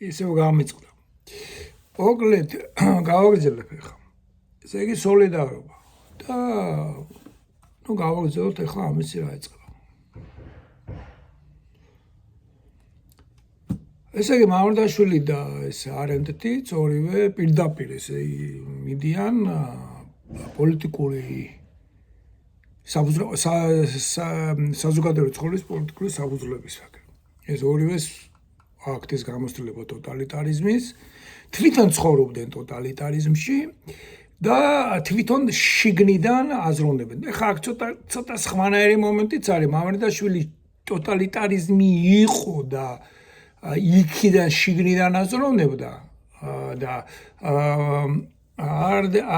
ისევ გამიწყდა. მოკლედ გავაგრძელებ ახლა. ესე იგი სოლიდარობა და გავაგრძელოთ ახლა ამისი რა ეწყება. ესე იგი მამრდაშვილი და ეს არენდტიც ორივე პირდაპირ ესე მიდიან პოლიტიკური საზოგადოებრივი ცხოვრების პოლიტიკური საფუძვლებისაგან. ეს ორივე აქტის გამოცდილება ტოტალიტარიზმის, თვითონ ცხოვრობდნენ ტოტალიტარიზმში და თვითონ შიგნიდან აზროვნებენ. ეხლა აქ ცოტა სხვანაირი მომენტიც არის. მამრდაშვილი ტოტალიტარიზმი იყო და იქიდან შიგნიდან აზროვნებდა და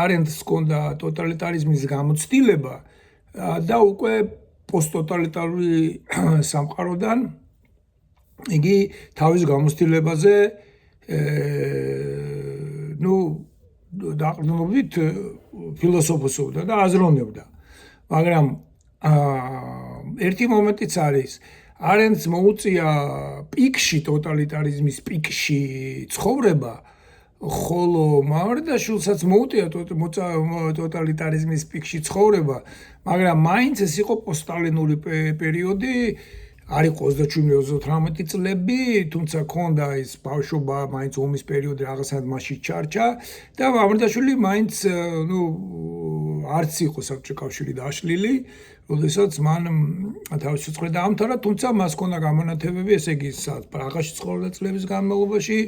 არენდს ჰქონდა ტოტალიტარიზმის გამოცდილება და უკვე პოსტტოტალიტარული სამყაროდან იგი თავის გამოცდილებაზე დაყრდნობით ფილოსოფოსობდა და აზროვნებდა. მაგრამ ერთი მომენტიც არის არენდს მოუწია პიკში ტოტალიტარიზმის პიკში ცხოვრება, ხოლო მამრდაშვილსაც მოუწია ტოტალიტარიზმის პიკში ცხოვრება, მაგრამ მაინც ეს იყო პოსტსტალინური პერიოდი, არ იყო 27-28 წლები, თუმცა ქონდა ეს ბავშვობა, მაინც ომის პერიოდი რაღაცნაირად მასში ჩარჩა და მამრდაშვილი მაინც არც იყო საბჭოთა კავშირი დაშლილი, როდესაც მან თავისი სიცოცხლე დაამთავრა, თუმცა მას ჰქონდა გამონათებები, ესე იგი პრაღაში ცხოვრობდა წლების განმავლობაში,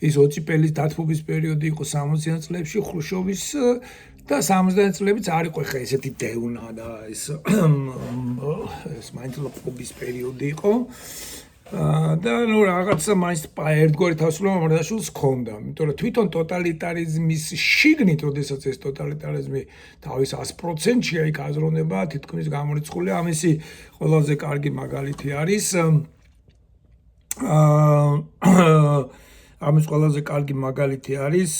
ის ოციპელის დათბობის პერიოდი იყო 60-იან წლებში, ხრუშჩოვის და 70-იან წლებიც არ იყო ხა ესეთი დევნა და ეს მაინც ლოპობის პერიოდი იყო და რაღაცა მაინც ერთგვარი თავისუფლება მამრდაშვილს ჰქონდა, იმიტომ რომ თვითონ ტოტალიტარიზმის შიგნით, როდესაც ეს ტოტალიტარიზმი თავის 100%-ია იქ აზროვნება, თითქმის გამორიცხულია. ამისი ყველაზე კარგი მაგალითი არის ამის ყველაზე კარგი მაგალითი არის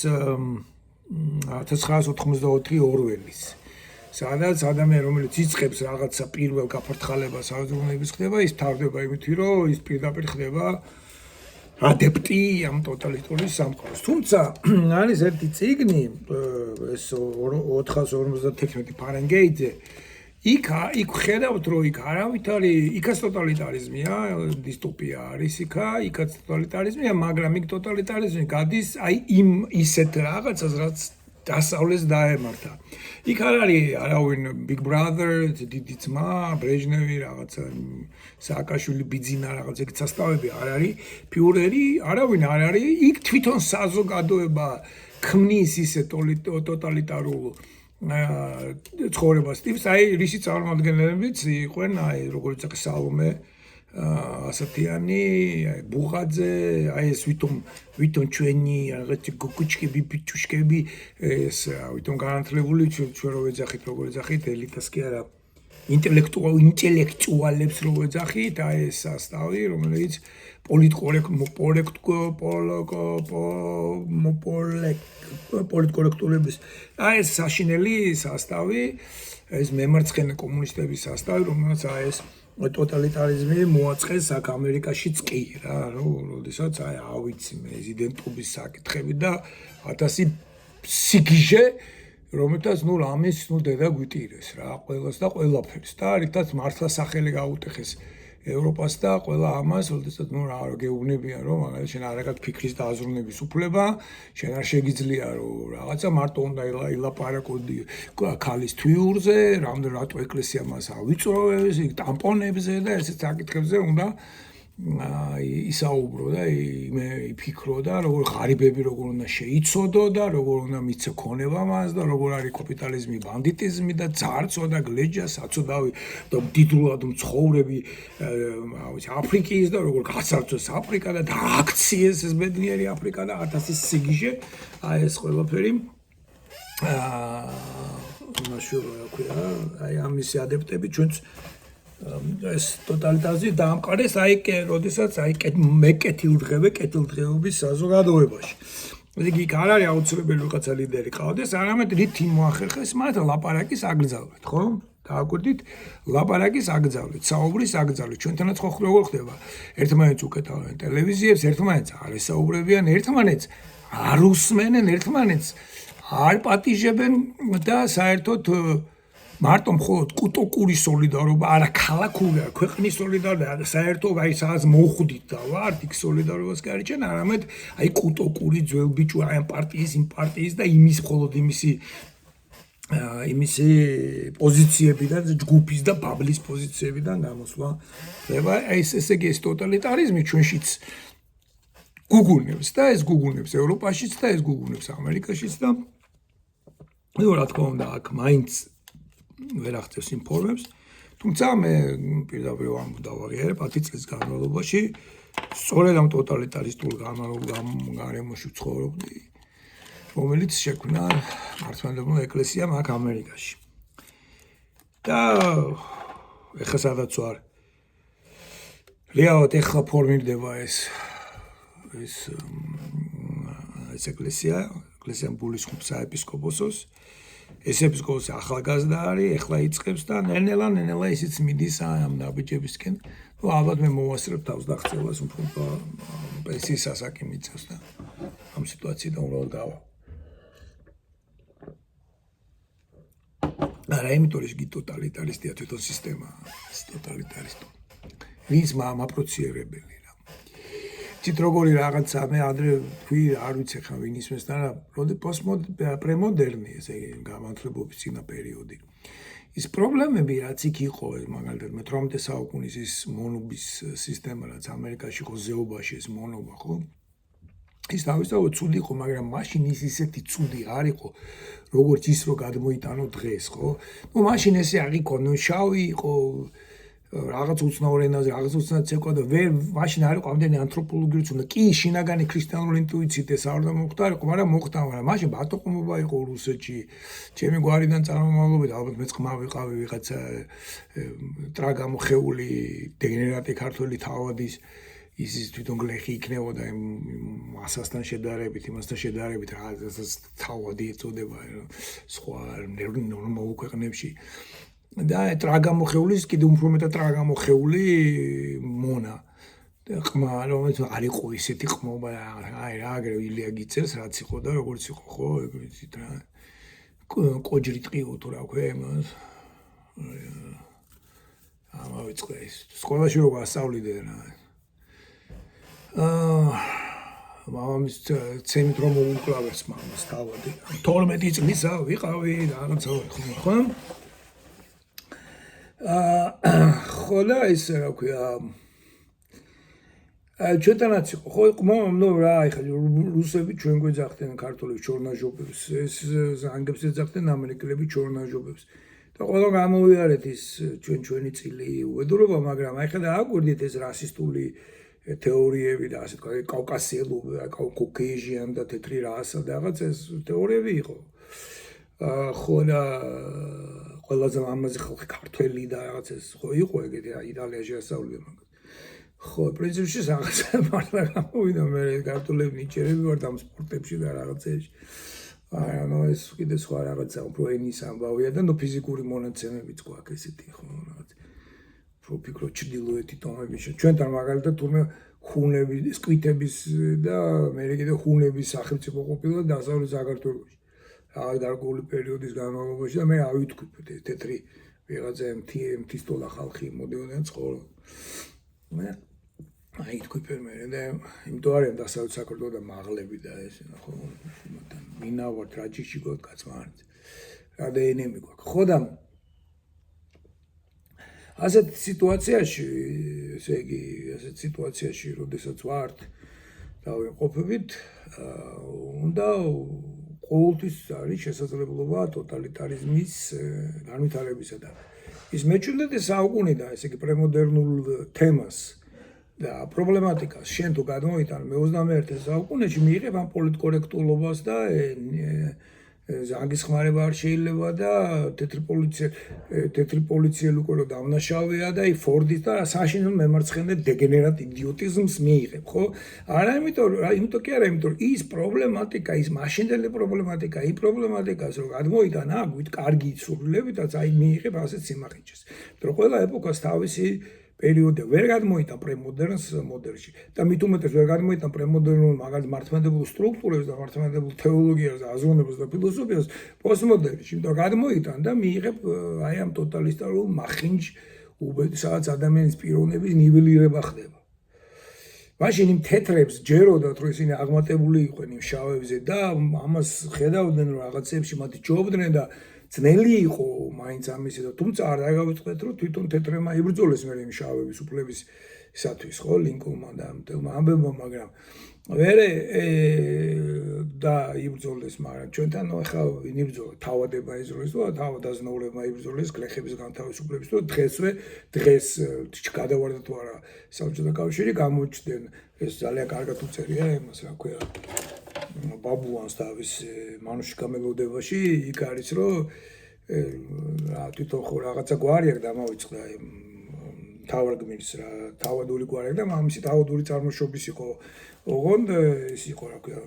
1984 ორველის, სადაც ადამიანი, რომელიც იწყებს რაღაცა პირველ გაფართხალებას აზროვნების ხდება, ის თავდება იმით, რომ ის პირდაპირ ხდება ადეპტი ამ ტოტალიტარული სამყაროს. თუმცა არის ერთი წიგნი, ეს 451 ფარენგეიტზე, იქ ხედავთ, რომ იქ არავით არის, იქაც ტოტალიტარიზმია, დისტოპია არის იქაც ტოტალიტარიზმია, მაგრამ იქ ტოტალიტარიზმი გადის აი იმ ისეთ რაღაცას, რაც დასავლეთს დაემართა. იქ არ არის არავინ Big Brother, დიდი ძმა, ბრეჟნევი, რაღაცა სააკაშვილი, ბიძინა, რაღაც ეგ სასწავლები არ არის, ფიურერი, არავინ არ არის, იქ თვითონ საზოგადოება ქმნის ისე ტოტალიტარულ ცხოვრებას ტიპს, აი რისი წარმომადგენლებიც იყვნენ, აი როგორც ახლა სალომე ასათიანი, ბუღაძე, აი ეს ვითომ ჩვენი რაღაცა გოგოჩკები, ბიჭუშკები, ეს ვითომ განათლებული ჩვენ რო ვეძახით, როგორ ეძახით, ელიტას კი არა, ინტელექტუალებს რო ვეძახით, აი ეს სასწავლი, რომელიც პოლიტკორექტულების აი ეს საშინელი სასწავლი, ეს მემარცხენე კომუნისტების სასწავლი, რომელიც აი ეს ტოტალიტარიზმი მოაწყეს აქ ამერიკაშიც კი რა, როდესაც აი ავიცი პრეზიდენტობის საკითხები და 1000 სიგიჟე, რომელთაც ამის დედა გვიტირეს რა, ყველას და ყველაფერს და რითაც მართლა სახელი გაუტეხეს ევროპას და ყველა ამას, როდესაც რა გეუბნებიან, რომ მაგალითად შენ არ აქვს ფიქრის და აზროვნების უფლება, შენ არ შეგიძლია რომ რაღაცა მარტო უნდა ილაპარაკოდი ქალის თვიურზე, რატო ეკლესია მას ავიწროვებს, ტამპონებზე და ესეთ საკითხებზე უნდა ისაუბრო და იფიქრო და როგორ ღარიბები როგორ უნდა შეიცოდო და როგორ უნდა მიცე ქონება მას და როგორ არის კაპიტალიზმი, ბანდიტიზმი და ძარცვა და გლეჯა საწოდავი და დიდრულად მცხოვრები აფრიკის და როგორ გასარწოს აფრიკა და აქციეს ეს ბედნიერი აფრიკა და 1000 სიგიჟე, აი ეს ყველაფერი მაშინ რა ქვია, აი ამისი ადეპტები ჩვენც ეს ტოტალიტარიზმი დაამყარეს აი როდესაც აი კეთილდღეობის საზოგადოებაში. იგი არ არის აუცილებელი ვიღაცა ლიდერი ყავდეს, არამედ რითი მოახერხეს მათ ლაპარაკის აკრძალვით, ხო? დააკვირდით ლაპარაკის აკრძალვით, საუბრის აკრძალვით. ჩვენთანაც ხო როგორ ხდება? ერთმანეთს უკეთავენ ტელევიზიებს, ერთმანეთს არ ესაუბრებიან, ერთმანეთს არ უსმენენ, ერთმანეთს არ პატიჟებენ და საერთოდ მარტო მხოლოდ კუტოკური სოლიდარობა, არა ქალაქური, არა ქვეყნის სოლიდარობა, საერთოდ აი სადაც მოხვდით და ვართ იქ სოლიდარობას გაიჩენ, არამედ აი კუტოკური ძველბიჭო აი პარტიის, იმ პარტიის და იმის მხოლოდ იმისი პოზიციებიდან, ჯგუფის და ბაბლის პოზიციებიდან გამოსვლა. ხდება ესე იგი ეს ტოტალიტარიზმი ჩვენშიც გუგუნებს და ეს გუგუნებს ევროპაშიც და ეს გუგუნებს ამერიკაშიც და რა თქმა უნდა აქ მაინც ვერ აღწევს იმ ფორმებს, თუმცა მე პირდაპირ დავაღიარებ 10 წლის განმავლობაში სწორედ ამ ტოტალიტარისტულ გარემოში ვცხოვრობდი, რომელიც შექმნა მართლმადიდებლურ ეკლესიამ აქ ამერიკაში. და ეხლა სადაც ვარ, რეალურად ეხლა ფორმირდება ეს ეკლესიამ გულისხმობს საეპისკოპოსოს. ეს ეპისკოპოსი ახალგაზრდა არის, ეხლა იწყებს და ნელა ისიც მიდის ამ ნაბიჯებისკენ. ნუ ალბათ მე მოვასწრებ თავს და ხწევას უფრო პენსიის ასაკი მიწევს და ამ სიტუაციიდან უბრალოდ დავა. არა, იმიტომ ის კი ტოტალიტარისტია თვითონ სისტემა, ეს ტოტალიტარისტი. ვინც მაპროციერებელი რა. ცით როგორი რაღაცა მე ადრე თქვი, არ ვიცი ხა ვინ ისმენს და პრემოდერნი ესე გამართლებობის წინა პერიოდი. ის პრობლემები რაც იქ იყო, მაგალითად მე-18 საუკუნის ის მონობის სისტემა, რაც ამერიკაში იყო ზეობაში ეს მონობა, ხო? ის თავისთავად ცუდი იყო, მაგრამ მაშინ ის ისეთი ცუდი არ იყო, როგორც ის რო გადმოიტანო დღეს, ხო? ნუ მაშინ ესე არ იყო, ნუ შავი იყო, რაღაც უცნაურ ენაზე, რაღაც უცნაურ ცეკვა და ვერ მაშინ არ იყო ამდენი ანთროპოლოგიური ცნობა. კი, შინაგანი ქრისტიანული ინტუიციით ეს არ უნდა მოხდარიყო, მაგრამ მოხდა, მაგრამ მაშინ ბატონყმობა იყო რუსეთში. ჩემი გვარიდან წარმომავლობით, ალბათ მეც ყმა ვიყავი ვიღაცა ტრაგამოხეული დეგენერატი ქართველი თავადის ის თვითონ გლეხი იქნებოდა იმ მასასთან შედარებით, იმასთან შედარებით, რაღაცას თავადი ეწოდება, სხვა ნორმალურ ქვეყნებში. და ტრაგამოხეულის კიდე უფრო მეტად ტრაგამოხეული მონა. ყმა, რომელიც არ იყო ისეთი ყმობა, აი რა აგრე ილია გიწერს, რაც იყო და როგორც იყო, ხო, ეგრეთ რა. კოჯრი ტყიო თუ რა ქვია იმას. ამავიწყე ის. სკოლაში როგორ ასწავლიდენ რა. მამამის ცემით რომ მოუკლავეს მამას თავადი. 12 წლისა ვიყავი რაღაცა ხო? ხო და ის რა ქვია ჩვენთანაც იყო ხო ნუ რა ეხლა რუსები ჩვენ გვეძახდნენ ქართველებს ჩორნაჟობებს ეს ზანგებს ეძახდნენ ამერიკელები ჩორნაჟობებს და ყველა გამოვიარეთ ის ჩვენი წილი უედურობა მაგრამ ეხლა დააკვირდით ეს რასისტული თეორიები და ასე თქვა კავკასიელობა კოკეიჟიან და თეთრი რასა და რაღაც ეს თეორიები იყო ხო და ყველაზე ამაზე ხალხი ქართველი და რაღაც ეს ხო იყო ეგეთი იტალიაში ასწავლიდა მაგას ხო პრინციპში რაღაცა მართლა გამოვიდა მე ქართველები ნიჭერები ვართ ამ სპორტებში და რაღაცებში არა ნუ ეს კიდე სხვა რაღაცა უფრო ენის ამბავია და ნუ ფიზიკური მონაცემებიც გვაქვს ესეთი ხო რაღაც უფრო ფიქრო ჩრდილოეთი ტომები ჩვენთან მაგალითად თურმე ხუნების სკვიტების და მე კიდე ხუნების სახელმწიფო ყოფილა დასავლეთ საქართველოში რაღაც გარკვეული პერიოდის განმავლობაში და მე ავითქვით თეთრი ვიღაცა მთისტოლა ხალხი მოდიოდნენ ცხოვრ მე აითქვიფენ მე და იმიტომ არიან დასავლეთ საქართველოს და მაღლები და ეს ხო მინავართ რაჯიში გოთ კაცმართ რა დნმ გვაქვს ხო და ასეთ სიტუაციაში ესე იგი ასეთ სიტუაციაში როდესაც ვართ და ვიმყოფებით უნდა ყოველთვის არის შესაძლებლობა ტოტალიტარიზმის განვითარებისა და ის მე-17 საუკუნიდან ესე იგი პრემოდერნულ თემას და პრობლემატიკას შენ თუ გადმოიტან მე-21 საუკუნეში მიიღებ ამ პოლიტკორექტულობას და ზანგის ხმარება არ შეიძლება და თეთრი პოლიციელი უკვე რომ დავნაშავეა და იქ ფორდის და საშინელ მემარცხენე დეგენერატ იდიოტიზმს მიიღებ, ხო? არა, იმიტომ კი არა, იმიტომ ის პრობლემატიკა, ის მაშინდელი პრობლემატიკა, ის პრობლემატიკას რომ გადმოიტანა, აგვით კარგი იცურლებითაც აი მიიღებ ასეთ სიმახიჯეს. იმიტომ რომ ყველა ეპოქას თავისი პერიოდი ვერ გადმოიტან პრემოდერნს მოდერნში და მით უმეტეს ვერ გადმოიტან პრემოდერნულ მაგალითად მართლმადებელ სტრუქტურებს და მართლმადებელ თეოლოგიას და აზროვნებას და ფილოსოფიას პოსტმოდერნში, იმიტომ გადმოიტან და მიიღებ აი ამ ტოტალისტარულ მახინჯ სადაც ადამიანის პიროვნების ნიველირება ხდება. მაშინ იმ თეთრებს ჯეროდათ რომ ისინი აღმატებული იყვნენ იმ შავებზე და ამას ხედავდნენ რომ რაღაცებში მათი ჯობდნენ და ძნელი იყო მაინც ამისი და თუმცა არ დაგავიწყდეთ რომ თვითონ თეთრებმა იბრძოლეს მე იმ შავების უფლებისათვის, ხო, ლინკოლნმა და მთელმა ამბებმა, მაგრამ ვერე და იბრძოლეს, მაგრამ ჩვენთან ახლა ვინ იბრძოლა? თავადება იზროეს და თავადაზნაურებმა იბრძოლეს გლეხების განთავისუფლების და დღეს გადავარდა თუ არა საბჭოთა კავშირი გამოჩნდნენ ეს ძალიან კარგად უწერია იმას რა ქვია ბაბუანს თავის მანუში გამელოდებაში იქ არის რომ თვითონ ხო რაღაცა გვარი აქვს დამავიწყდა თავარგმირის რა თავადული გვარი აქვს და მამისი თავადული წარმოშობის იყო ოღონდ ის იყო რა ქვია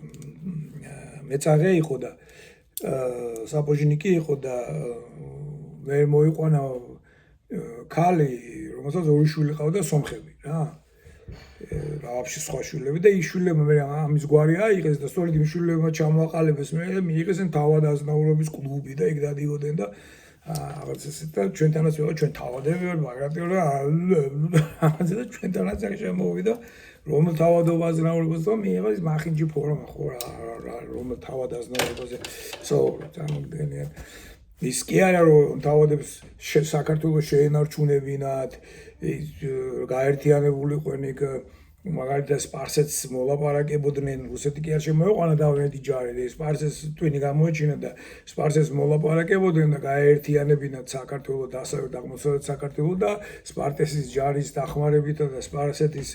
მეწარე იყო და საპოჟინიკი იყო და ვერ მოიყვანა ქალი რომელსაც ორი შვილი ყავდა სომხები რა вообще სხვა შვილები და ის შვილებმა მე ამის გვარი აიღეს და სწორედ იმ შვილებმა ჩამოაყალიბეს მე მიიღეს თავადაზნაურობის კლუბი და იქ დადიოდნენ და რაღაც ესეთ და ჩვენთანაც ვიყო ჩვენ თავადები ვარ მაგრამ რაღაცა და ჩვენთანაც არ შემოვიდა რომ თავადაზნაურობას და მიიღეს ის მახინჯი ფორმა ხო რა რომ თავადაზნაურობაზე წარმოგვიდგენია ის კი არა რომ თავადებს საქართველოს შეენარჩუნებინათ გაერთიანებულიყვნენ იქ მაგალითად სპარსეთს მოლაპარაკებოდნენ რუსეთი კი არ შემოეყვანა დავით ჯარი ეს სპარსეთს ტვინი გამოეჩინა და სპარსეთს მოლაპარაკებოდნენ და გაერთიანებინათ საქართველოს დასავლეთ აღმოსავლეთ საქართველოს და სპარტესის ჯარის დახმარებით და სპარსეთის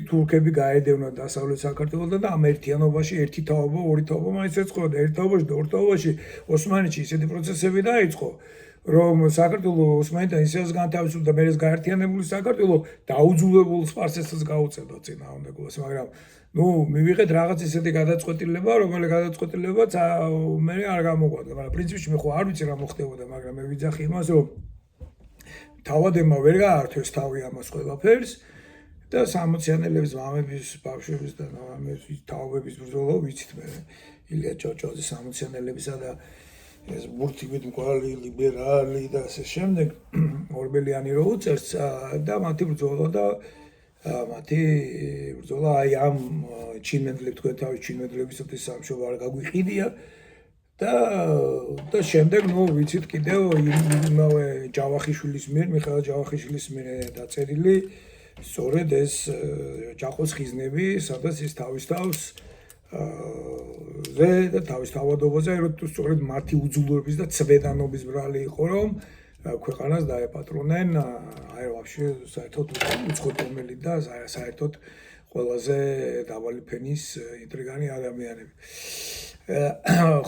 თურქები გაედევნათ დასავლეთ საქართველოს და ამ ერთიანობაში ერთი თაობა ორი თაობა მაინც ეწყობდა ერთ თაობაში და ორ თაობაში ოსმანეთში ისეთი პროცესები დაიწყო რომ საქართველოს ოსმანეთთან ისევ განთავისუფლდა და მერე გაერთიანებული საქართველოს დაუძულებულ სპარსეთს გაუწევდა წინააღმდეგობას მაგრამ ნუ მივიღეთ რაღაც ისეთი გადაწყვეტილება რომელიც გადაწყვეტილებაც მე არ გამოგვადგა მაგრამ პრინციპში მე ხო არ ვიცი რა მოხდებოდა მაგრამ მე ვიძახი იმას რომ თავადებმა ვერ გაართვეს თავი ამას ყველაფერს და 60-იანელების მამების ბავშვების და თავების ბრძოლა ვიცით მე ილია ჭოჭოძის 60-იანელებისა და ეს ბურთივით მყარი ლიბერალი და ასე შემდეგ ორბელიანი რო უწერს და მათი ბრძოლა აი ამ ჩინმედლებს თქვენ თავის ჩინმედლებისათვის სამშობლო არ გაგვიყიდია და შემდეგ ნუ ვიცით კიდევ იმავე ჯავახიშვილის მიერ მიხეილ ჯავახიშვილის მიერ დაწერილი სწორედ ეს ჯაყოს ხიზნები სადაც ის თავის თავს და თავის თავადობაზე რომ სწორედ მათი უძულოების და ცვედანობის ბრალი იყო რომ ქვეყანას დაეპატრონენ აი ვაფშე საერთოდ უცხოთომელი და საერთოდ ყველაზე დაბალი ფენის ინტრიგანი ადამიანები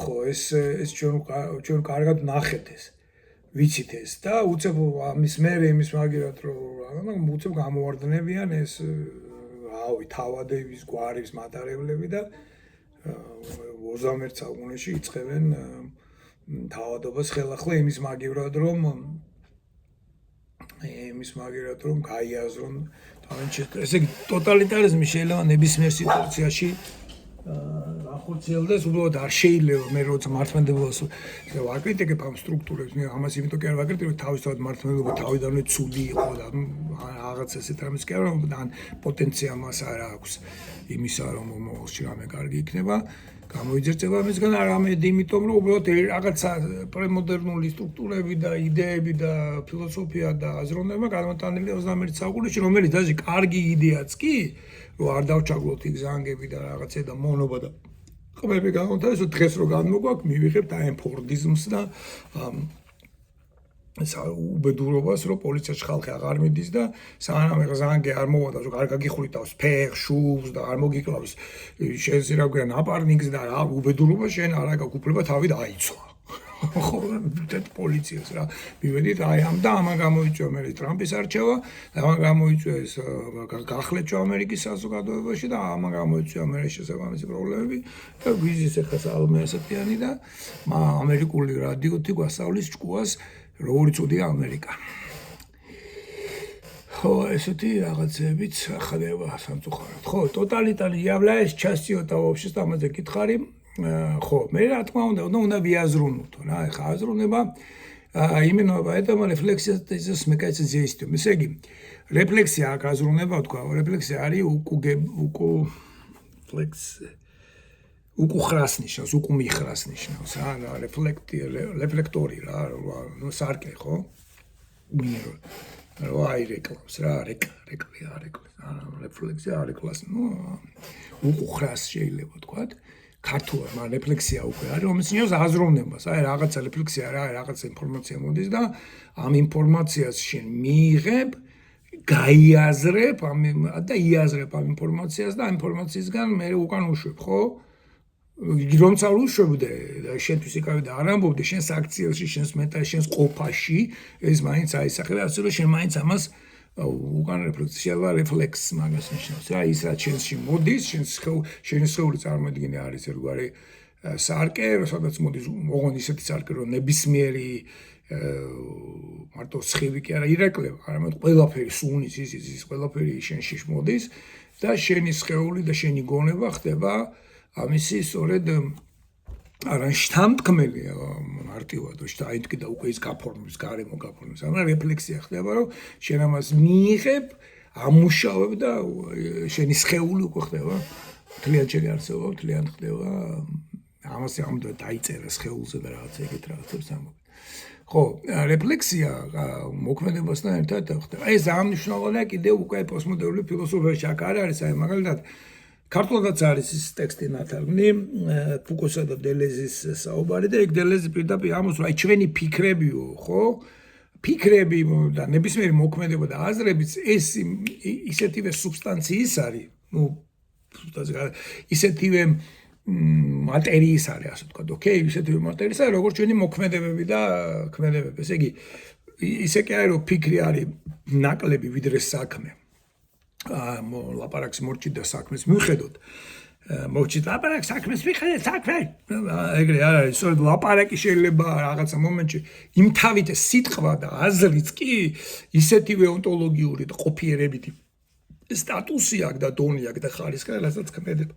ხო ეს ჩვენ კარგად ნახეთ ეს ვიცით ეს და უცებ ამის მერე იმის მაგერად რომ უცებ გამოვარდნებიან ეს რავი თავადების გვარის მატარებლები და 21 საუკუნეში იწყებენ თავადობას ხელახლა იმის მაგივრად რომ გაიაზრონ თავენჩე ესე იგი ტოტალიტარიზმი შეიძლება ნებისმიერ სიტუაციაში ახორციელდეს უბრალოდ არ შეიძლება მე როცა მართლმადიდებლობას ვაკრიტიკებ ამ სტრუქტურებს მე ამას იმიტომ კი არ ვაკრიტიკებ რომ თავისთავად მართლმადიდებლობა თავიდანვე ცუდი იყო და რაღაც ესეთ რამეს კი არა ან პოტენცია მას არ აქვს იმისა რომ მომავალში რამე კარგი იქნება გამოიძერწება მისგან არამედ იმიტომ რომ უბრალოდ რაღაცა პრემოდერნული სტრუქტურები და იდეები და ფილოსოფია და აზროვნება გადმოტანილი 21 საუკუნეში რომელიც даже კარგი იდეაც კი რომ არ დავჩაგლოთ იქ ზანგები და რაღაცე და მონობა და ხმები გამონთავისოთ დღეს რომ განმოგვაქვს მივიღებთ აი ფორდიზმს და უბედურობას, რომ პოლიციაში ხალხი აღარ მიდის და სანამ ზანგი არ მოვადა, რომ არ გაგიხვრიტავს ფეხს, შუბს და არ მოგიკლავს შენს რა გვია ნაპარნიკს და რა უბედურობა შენ არ აქვს უფლება თავი დაიცვა. ხო, პოლიციას რა. მივედით აი ამ და ამან გამოიწვია მე ტრამპის არჩევა, ამან გამოიწვია ეს გახლეჩვა ამერიკის საზოგადოებაში და ამან გამოიწვია მე შესაბამისი პრობლემები და გვიზის ახლა საალმე ასეთიანი და ამერიკული რადიოთი გვასწავლის ჭკუას როგორი წოდია ამერიკა. ხო, ესეთი რაღაცებიც ხდება სამწუხაროდ. ხო, ტოტალიტარი являясь частью того общества, ამაზე გითხარი. ხო, მე რა თქმა უნდა ვიაზრუნოთ რა, ეხა აზროვნება именно поэтому рефлексия это смекается действием. ესე იგი, რეფლექსია აქ აზროვნება თქვა, რეფლექსია არის უკუხრას ნიშნავს, უკუმიხრას ნიშნავს რა, რეფლექტორი რა, ნუ სარკე ხო? მიერო. რა აირეკლავს რა, რეფლექსია არეკლას, ნუ უკუხრას შეიძლება თქვა. ქართულად, მაგრამ რეფლექსია უკვე არის, რომელიც ნიშნავს აზროვნებას. აი რაღაცა რეფლექსია რა, რაღაცა ინფორმაცია მოდის და ამ ინფორმაციას შენ მიიღებ, გაიაზრებ და იაზრებ ამ ინფორმაციას და ამ ინფორმაციისგან მე უკან უშვებ, ხო? რომც არ უშვებდე და შენთვის იკავე და არ ამბობდე შენს აქციებში, შენს მეტაში, შენს ყოფაში, ეს მაინც აისახება, ასე რომ შენ მაინც ამას უკან რეფლექსია რეფლექს მაგას ნიშნავს რა ის რაც შენში მოდის შენი სხეული წარმოადგენია არის ერთგვარი სარკე სადაც მოდის ოღონდ ისეთი სარკე რომ ნებისმიერი მარტო სხივი კი არა ირეკლება არამედ ყველაფერი სუნის ის ყველაფერი შენში მოდის და შენი სხეული და შენი გონება ხდება ამისი სწორედ არა შთამთქმელი მარტივად შტაინტკი და უკვე ის გაფორმებს გარემო გაფორმებს მაგრამ რეფლექსია ხდება რომ შენ ამას მიიღებ ამუშავებ და შენი სხეული უკვე ხდება თლიან შეგარწევა თლიან ხდება ამას ამდა დაიწერა სხეულზე და რაღაცა ეგეთ რაღაცებს ამბობ ხო რეფლექსია მოქმედებასთან ერთად ხდება ეს ამნიშნავია კიდევ უკვე პოსტმოდერნული ფილოსოფიაში აქ არ არის აი მაგალითად ქართულადაც არის ის ტექსტი ნათარგმნი ფუკოსა და დელეზის საუბარი და ეგ დელეზი პირდაპირ ამბობს რომ აი ჩვენი ფიქრებიო ხო ფიქრები და ნებისმიერი მოქმედება და აზრებიც ეს ისეთივე სუბსტანციის არის ნუ ისეთივე მატერიის არის ასე ვთქვათ ოკეი ისეთივე მატერიის არის როგორც ჩვენი მოქმედებები და ქმედებები ესე იგი ისე კი არის რომ ფიქრი არის ნაკლები ვიდრე საქმე ლაპარაკს მორჩით და საქმეს მივხედოთ მორჩით ლაპარაკს საქმეს მივხედეთ საქმე ეგრე არ არის სწორედ ლაპარაკი შეიძლება რაღაცა მომენტში იმ თავით სიტყვა და აზრიც კი ისეთივე ონტოლოგიური და ყოფიერებითი სტატუსი აქვს და დონი აქვს და ხარისხი რასაც ქმედება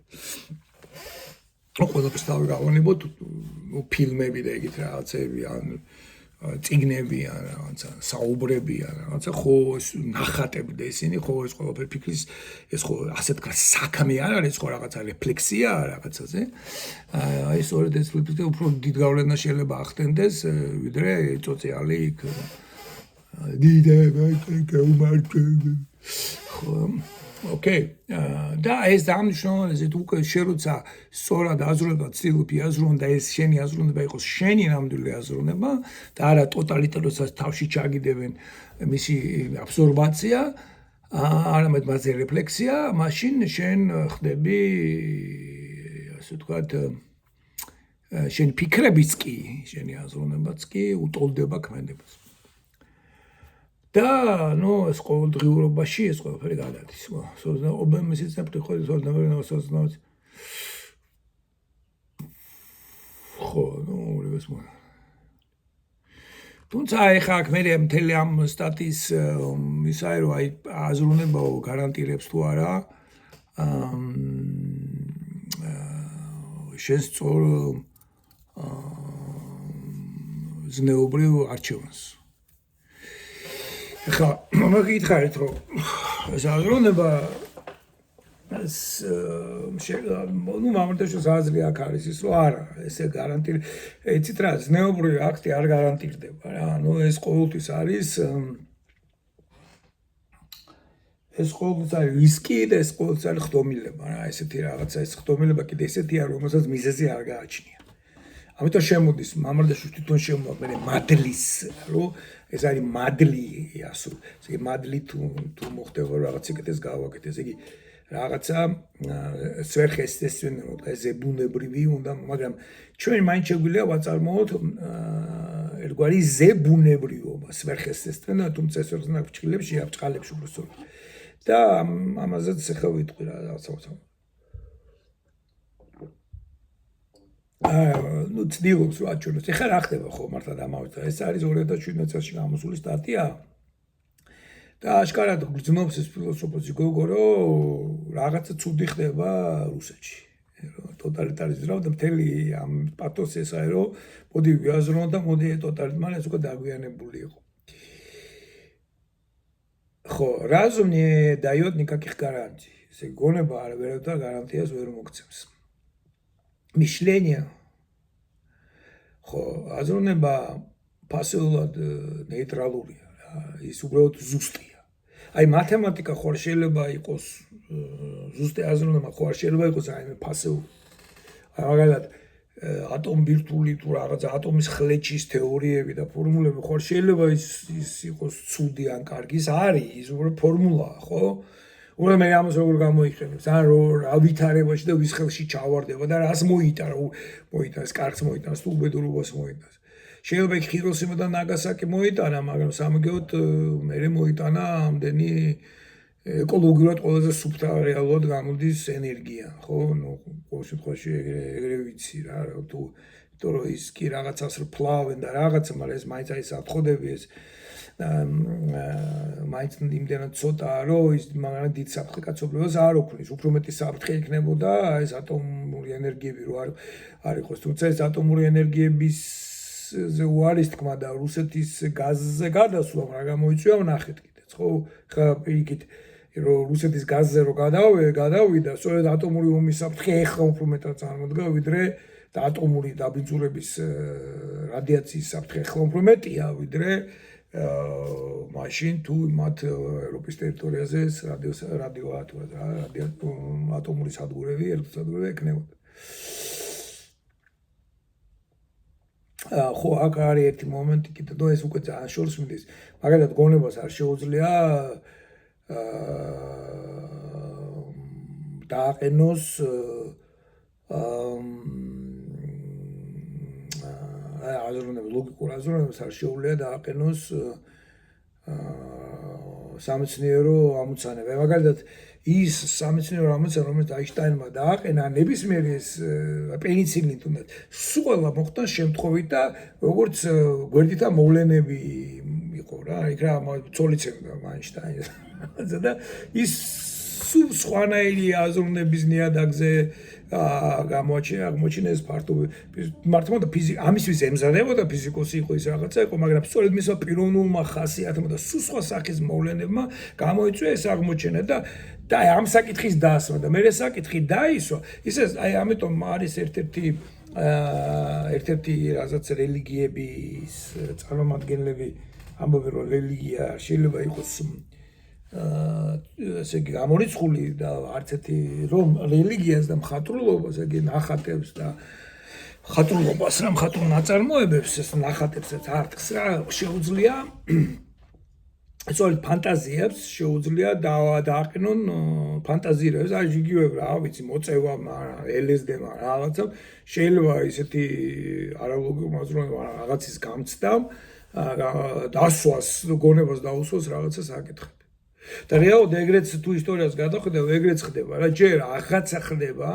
ყველაფერს თავი გავანებოთ ფილმები და ეგეთ რაღაცები ან წიგნები ან რაღაცა საუბრები ან რაღაცა ხო ეს ნახატები და ისინი ხო ეს ყველაფერი ფიქრის ეს ხო ასე თქვა საქმე არ არის ხო რაღაცა რეფლექსია რაღაცაზე აი სწორედ ეს რეფლექსია უფრო დიდ გავლენას შეიძლება ახდენდეს ვიდრე სოციალური დიდება გაუმარტები ხო ოკეი და ეს დამნიშნულზე თუ უკვე შეროცა სწორად აზროვნება ცდილობ აზროვნა და ეს შენი აზროვნება იყოს შენი ნამდვილი აზროვნება და არა ტოტალიტაროსაც თავში ჩაგიდებენ მისი აბსორბაცია არამედ მასზე რეფლექსია მაშინ შენ ხდები ასე ვთქვათ შენი ფიქრებიც კი შენი აზროვნებაც კი უტოლდება ქმედებას და ნუ ეს ყოველდღიურობაში ეს ყველაფერი გადადის. ობემის წეფტი ხო სოзнавать. ხო, ნუ რევეს მო. თუმცა ეხა აქ მე მთელი ამ სტატის ისაა რომ აი აზროვნებაო გარანტირებს თუ არა შენ სწორ ზნეობრივ არჩევანს ხა მაგითხარით რომ ეს აზროვნება ეს ნუ მამრდაშოს აზრი აქ არის ის რომ არა ესე გარანტირ ეცით რა ზნეობრივი აქტი არ გარანტირდება რა ნუ ეს ყოველთვის არის ეს ყოველთვის არის რისკი და ეს ყოველთვის არის ხდომილება რა ესეთი რაღაცა ეს ხდომილება კიდე ესეთია რომელსაც მიზეზი არ გააჩნია ამიტომ შემოდის მამარდაშვილს თვითონ შემოვა მე მადლის რომ ეს არის მადლი ასო ესე იგი მადლი თუ მოხდება რაღაც ეკეთეს გავაკეთე ესე იგი რაღაცა სვერხესწრენო ზებუნებრივი უნდა მაგრამ ჩვენ მაინც შეგვიძლია ვაწარმოოთ ერთგვარი ზებუნებრივობა სვერხესწრენო თუმცა ეს ვერ ზნა ფრჩხილებში აბჭყალებში უბრალოდ და ამაზეც ახლა ვიტყვი რა რაღაცა ну ცდილობს რა ჩვენს ეხლა რა ხდება ხო მართლა ამავე ეს არის 2017 წელს გამოსული სტატია და აშკარად გრძნობს ეს ფილოსოფოსი გოგო რომ რაღაცა ცუდი ხდება რუსეთში რომ ტოტალიტარიზმი და მთელი ამ პათოსი ეს არის რომ მოდი ვიაზრო და მოდი ტოტალიტარიზმი ეს უკვე დაგვიანებული იყო ხო разум не дает никаких гарантий ესე გონება არ ვერევდა გარანტიას ვერ მოგცემს მიშლენია ხო აზროვნება პასიურად ნეიტრალურია ის უბრალოდ ზუსტია აი მათემატიკა ხო შეიძლება იყოს ზუსტი აზროვნება ხო შეიძლება იყოს აი პასიური აი მაგალითად ატომ ბირთვული თუ რაღაც ატომის ხლეჩის თეორიები და ფორმულები ხო შეიძლება ის იყოს ცუდი ან კარგი ის არის ის უბრალოდ ფორმულაა ხო უბრალოდ მე ამას როგორ გამოიყენებს ან რა ვითარებაში და ვის ხელში ჩავარდება და რას მოიტანს კარგს მოიტანს თუ უბედურობას მოიტანს შეიძლება ხიროსიმა და ნაგასაკი მოიტანა მაგრამ სამგეოდ მე მოიტანა ამდენი ეკოლოგიურად ყველაზე სუფთა რეალურად გამოდის ენერგია ხო ნუ ყოველ შემთხვევაში ეგრე ვიცი რა თუ იმიტომ რომ ის კი რაღაცას ფლავენ და რაღაცა მაგრამ ეს მაინც არის საფრთხოდები ეს მაინც იმდენად ცოტაა რომ ის მაგრამ დიდ საფრთხე კაცობრიობას არ ოქმნის უფრო მეტი საფრთხე იქნებოდა ეს ატომური ენერგიები რო არ იყოს თუმცა ეს ატომური ენერგიების ზე უარის თქმა და რუსეთის გაზზე გადასვლა რა გამოიწვია ნახეთ კიდეც ხო ხა პირიქით რომ რუსეთის გაზზე რო გადავიდა სწორედ ატომური ომის საფრთხე ეხლა უფრო მეტად წარმოდგა ვიდრე და ატომური დაბინძურების რადიაციის საფრთხე ეხლა უფრო მეტია ვიდრე მაშინ თუ მათ ევროპის ტერიტორიაზე ატომური სადგურები ერთსადგურები ექნებოდა ხო აქ არის ერთი მომენტი კიდე და ეს უკვე ძალიან შორს მიდის მაგალითად გონებას არ შეუძლია დააყენოს აზროვნების ლოგიკურ აზროვნებას არ შეუძლია დააყენოს სამეცნიერო ამოცანება მაგალითად ის სამეცნიერო ამოცანა რომელიც აინშტაინმა დააყენა ნებისმიერი ეს პენიცილინი თუნდაც სულ ყველა მოხდა შემთხვევით და როგორც გვერდითა მოვლენები იყო რა იქ რა ცოლიცებდა აინშტაინს და ის სულ სხვანაირი აზროვნების ნიადაგზე აღმოჩინეს მარტო და ამისთვის ემზადებოდა ფიზიკოსი იყო ის რაღაცა იყო მაგრამ სწორედ მისმა პიროვნულმა ხასიათმა და სულ სხვა სახის მოვლენებმა გამოიწვია ეს აღმოჩენა და ამ საკითხის დასმა და მე საკითხი დაისვა ისე აი ამიტომ არის ერთ-ერთი რაღაც რელიგიების წარმომადგენლები ამბობენ რომ რელიგია შეიძლება იყოს ესე იგი გამორიცხული და არც ერთი რომ რელიგიას და მხატვრულობას იგი ნახატებს და მხატვრულობას რა მხატვრულ ნაწარმოებებს ეს ნახატებსაც არტს რა შეუძლია სწორედ ფანტაზიებს შეუძლია დააყენონ ფანტაზირებს აი იგივე რა ვიცი მოწევა LSD-მა რაღაცა შეიძლება ისეთი არალოგიურ აზროვნება რაღაცის გამცდა დასვას გონებას დაუსვას რაღაცა საკითხი და რეალურად ეგრეც თუ ისტორიას გადახედავ ეგრეც ხდება რა ჯერ რაღაცა ხდება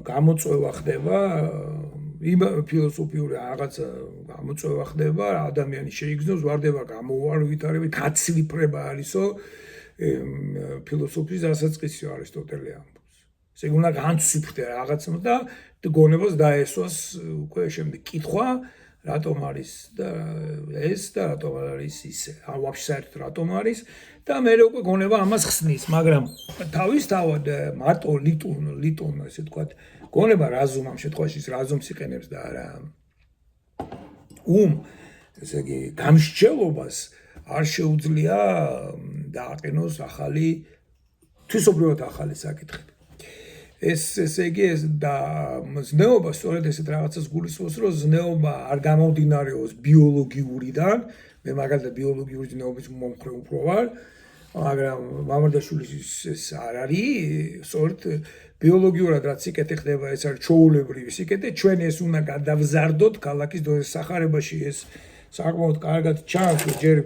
გამოწვევა ხდება იმ ფილოსოფიური რაღაცა გამოწვევა ხდება ადამიანი შეიგრძნობს ვარდება გამოუვითარებით აცვიფრება არისო ფილოსოფიის დასაწყისი არისტოტელე ამბობს ესე იგი უნდა განცვიფრდე რაღაცა და გონებას დაესვას უკვე შემდეგ კითხვა რატომ არის და ეს და რატომ არის ისე ვაფშე საერთოდ რატომ არის და მე უკვე გონება ამას ხსნის მაგრამ თავისთავად მარტო ლიტონ ესე თქვა გონება რაზუმ ამ შემთხვევაში რაზუმს იყენებს და არა ესე იგი გამსჯელობას არ შეუძლია დააყენოს ახალი თვისობრივად ახალი საკითხები ესე იგი ეს და ზნეობა სწორედ ესეთ რაღაცას გულისხმობს, რომ ზნეობა არ გამომდინარეობს ბიოლოგიურიდან, მე მაგალითად ბიოლოგიური ზნეობის მომხრე უფრო ვარ, მაგრამ მამარდაშვილის ეს არ არის, სწორედ ბიოლოგიურად რაც სიკეთე ხდება, ეს არის ჩვეულებრივი სიკეთე, ჩვენ ეს უნდა გადავზარდოთ ქალაქის დონეზე, სახარებაში ეს საკმაოდ კარგად ჩანს, ჯერ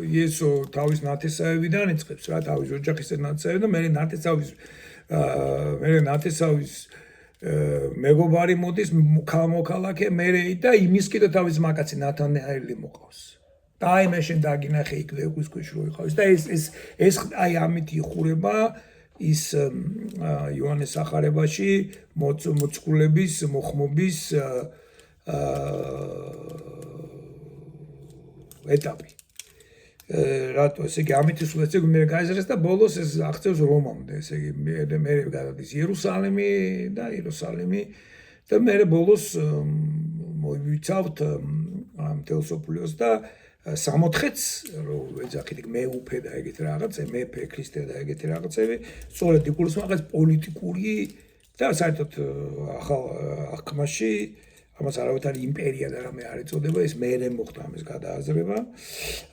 იესო თავის ნათესავებიდან იწყებს რა, თავის ოჯახის ნათესავებიდან, მე ნათესავის მეგობარი მოდის მოქალაქე მერე და იმის კიდე თავის მაკაცი ნათანაელი მოყავს. და აი მე შენ დაგინახე იქ ეგვისკუში რო იყავს და ეს აი ამით იხურება ის იოანეს სახარებაში მოციქულების მოხმობის ეტაპი. რატო ესე იგი ამით სულ ესე იგი მე გაიზარეს და ბოლოს ეს აღწევს რომამდე, ესე იგი მე გადადის იერუსალიმი და მე ბოლოს მოვიცავთ ამ თელსოფლიოს და 60-ს რომ ეძახით მე უფე და ეგეთი რაღაცა, მეფე ქრისტე და ეგეთი რაღაცები, სწორედ იგულისხმება რაღაც პოლიტიკური და საერთოდ ახალ აღქმაში ამას არავითარი იმპერია და რამე არ ეწოდება, ეს მერე მოხდა ამის გადააზრება,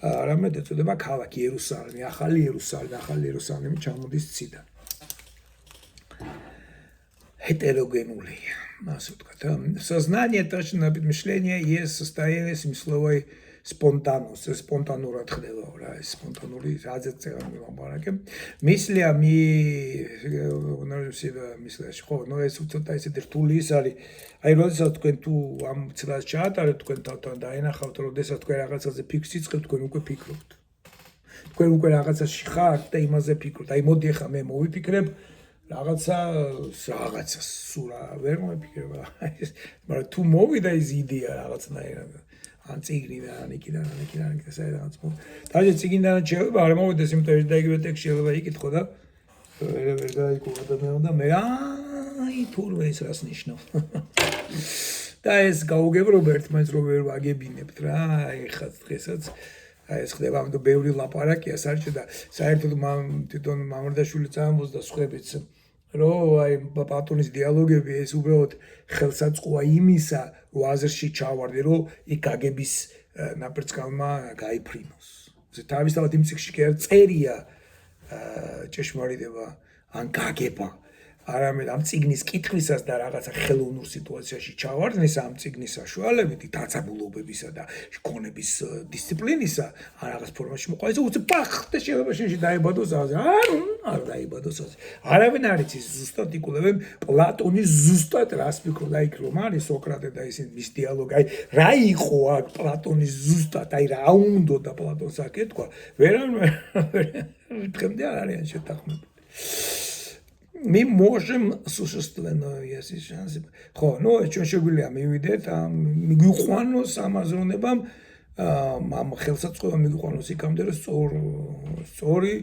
არამედ ეწოდება ქალაქი იერუსალიმი, ახალი იერუსალიმი ჩამოდის ციდან. Heterogenულია, ასე ვთქვათ. Сознание точно мышление есть состояние смысловой спонтанურად ხდება რა, ეს სპონტანური რაზეც ვამბარაკე. მისლი ხო, ნუ ეს უცოტა ისეთი რთული ის არის. აი, როდესაც თქვენ თუ ამ ცდას ჩაატარებთ, თქვენ თავთან დაენახავთ, როდესაც თქვენ რაღაცაზე ფიქრს იწყებთ, თქვენ უკვე ფიქრობთ. თქვენ უკვე რაღაცაში ხართ და იმაზე ფიქრობთ. აი, მოდი ახლა მე მოვიფიქრებ რაღაცას, სულ ვერ მოვიფიქრება. მაგრამ თუ მოვიდა ის იდეა რაღაცნაირად ან წიგნიდან, იქიდან საერთოდ დაჟე წიგნიდან შეიძლება არ მოვიდეს, იმიტომ რომ დაიგივე ტექსტი შეიძლება იკითხო და ვერ გაიგო ადამიანმა და მე აი თურმე ეს რას ნიშნავს. და ეს გაუგებრობა ერთმანეთს რო ვერ ვაგებინებთ რა, აი ხა დღესაც აი ეს ხდება, ამიტომ ბევრი ლაპარაკია საერთოდ და საერთოდ თვითონ მამარდაშვილი წამოს და სხვებიც რომ აი პლატონის დიალოგები ეს უბრალოდ ხელსაწყოა იმისა, რომ აზრში ჩავარდე, რომ იქ გაგების ნაპერწკალმა გაიფრინოს. თავისთავად იმ წიგნში კი არ წერია ჭეშმარიტება ან გაგება, არამედ ამ წიგნის კითხვისას და რაღაცა ხელოვნურ სიტუაციაში ჩავარდნის ამ წიგნის საშუალებით, დაწაბულობებისა და შქონების დისციპლინისა, ან რაღაც ფორმაში მოყვა, უცებ პახ და შეიძლება შენში დაიბადოს აზრი. არ დაიბადოს აზრი. არავინ არ იცის ზუსტად იკვლევენ პლატონის ზუსტად რას ფიქრობდა იქ რომ არის სოკრატე და ისინი მის დიალოგი. აი რა იყო აქ პლატონის зустат, აი რა უნდა და პლატონს აკეთვა, დღემდე არ არიან შეთანხმებული. Мы можем существенно, если шансы. ხო, ნუ ჩვენ შეგვიძლია მივიდეთ, მიგვიყვანოს ამ აზროვნებამ, ამ ხელსაწყობამ მიგვიყვანოს იქამდე, რომ სწორი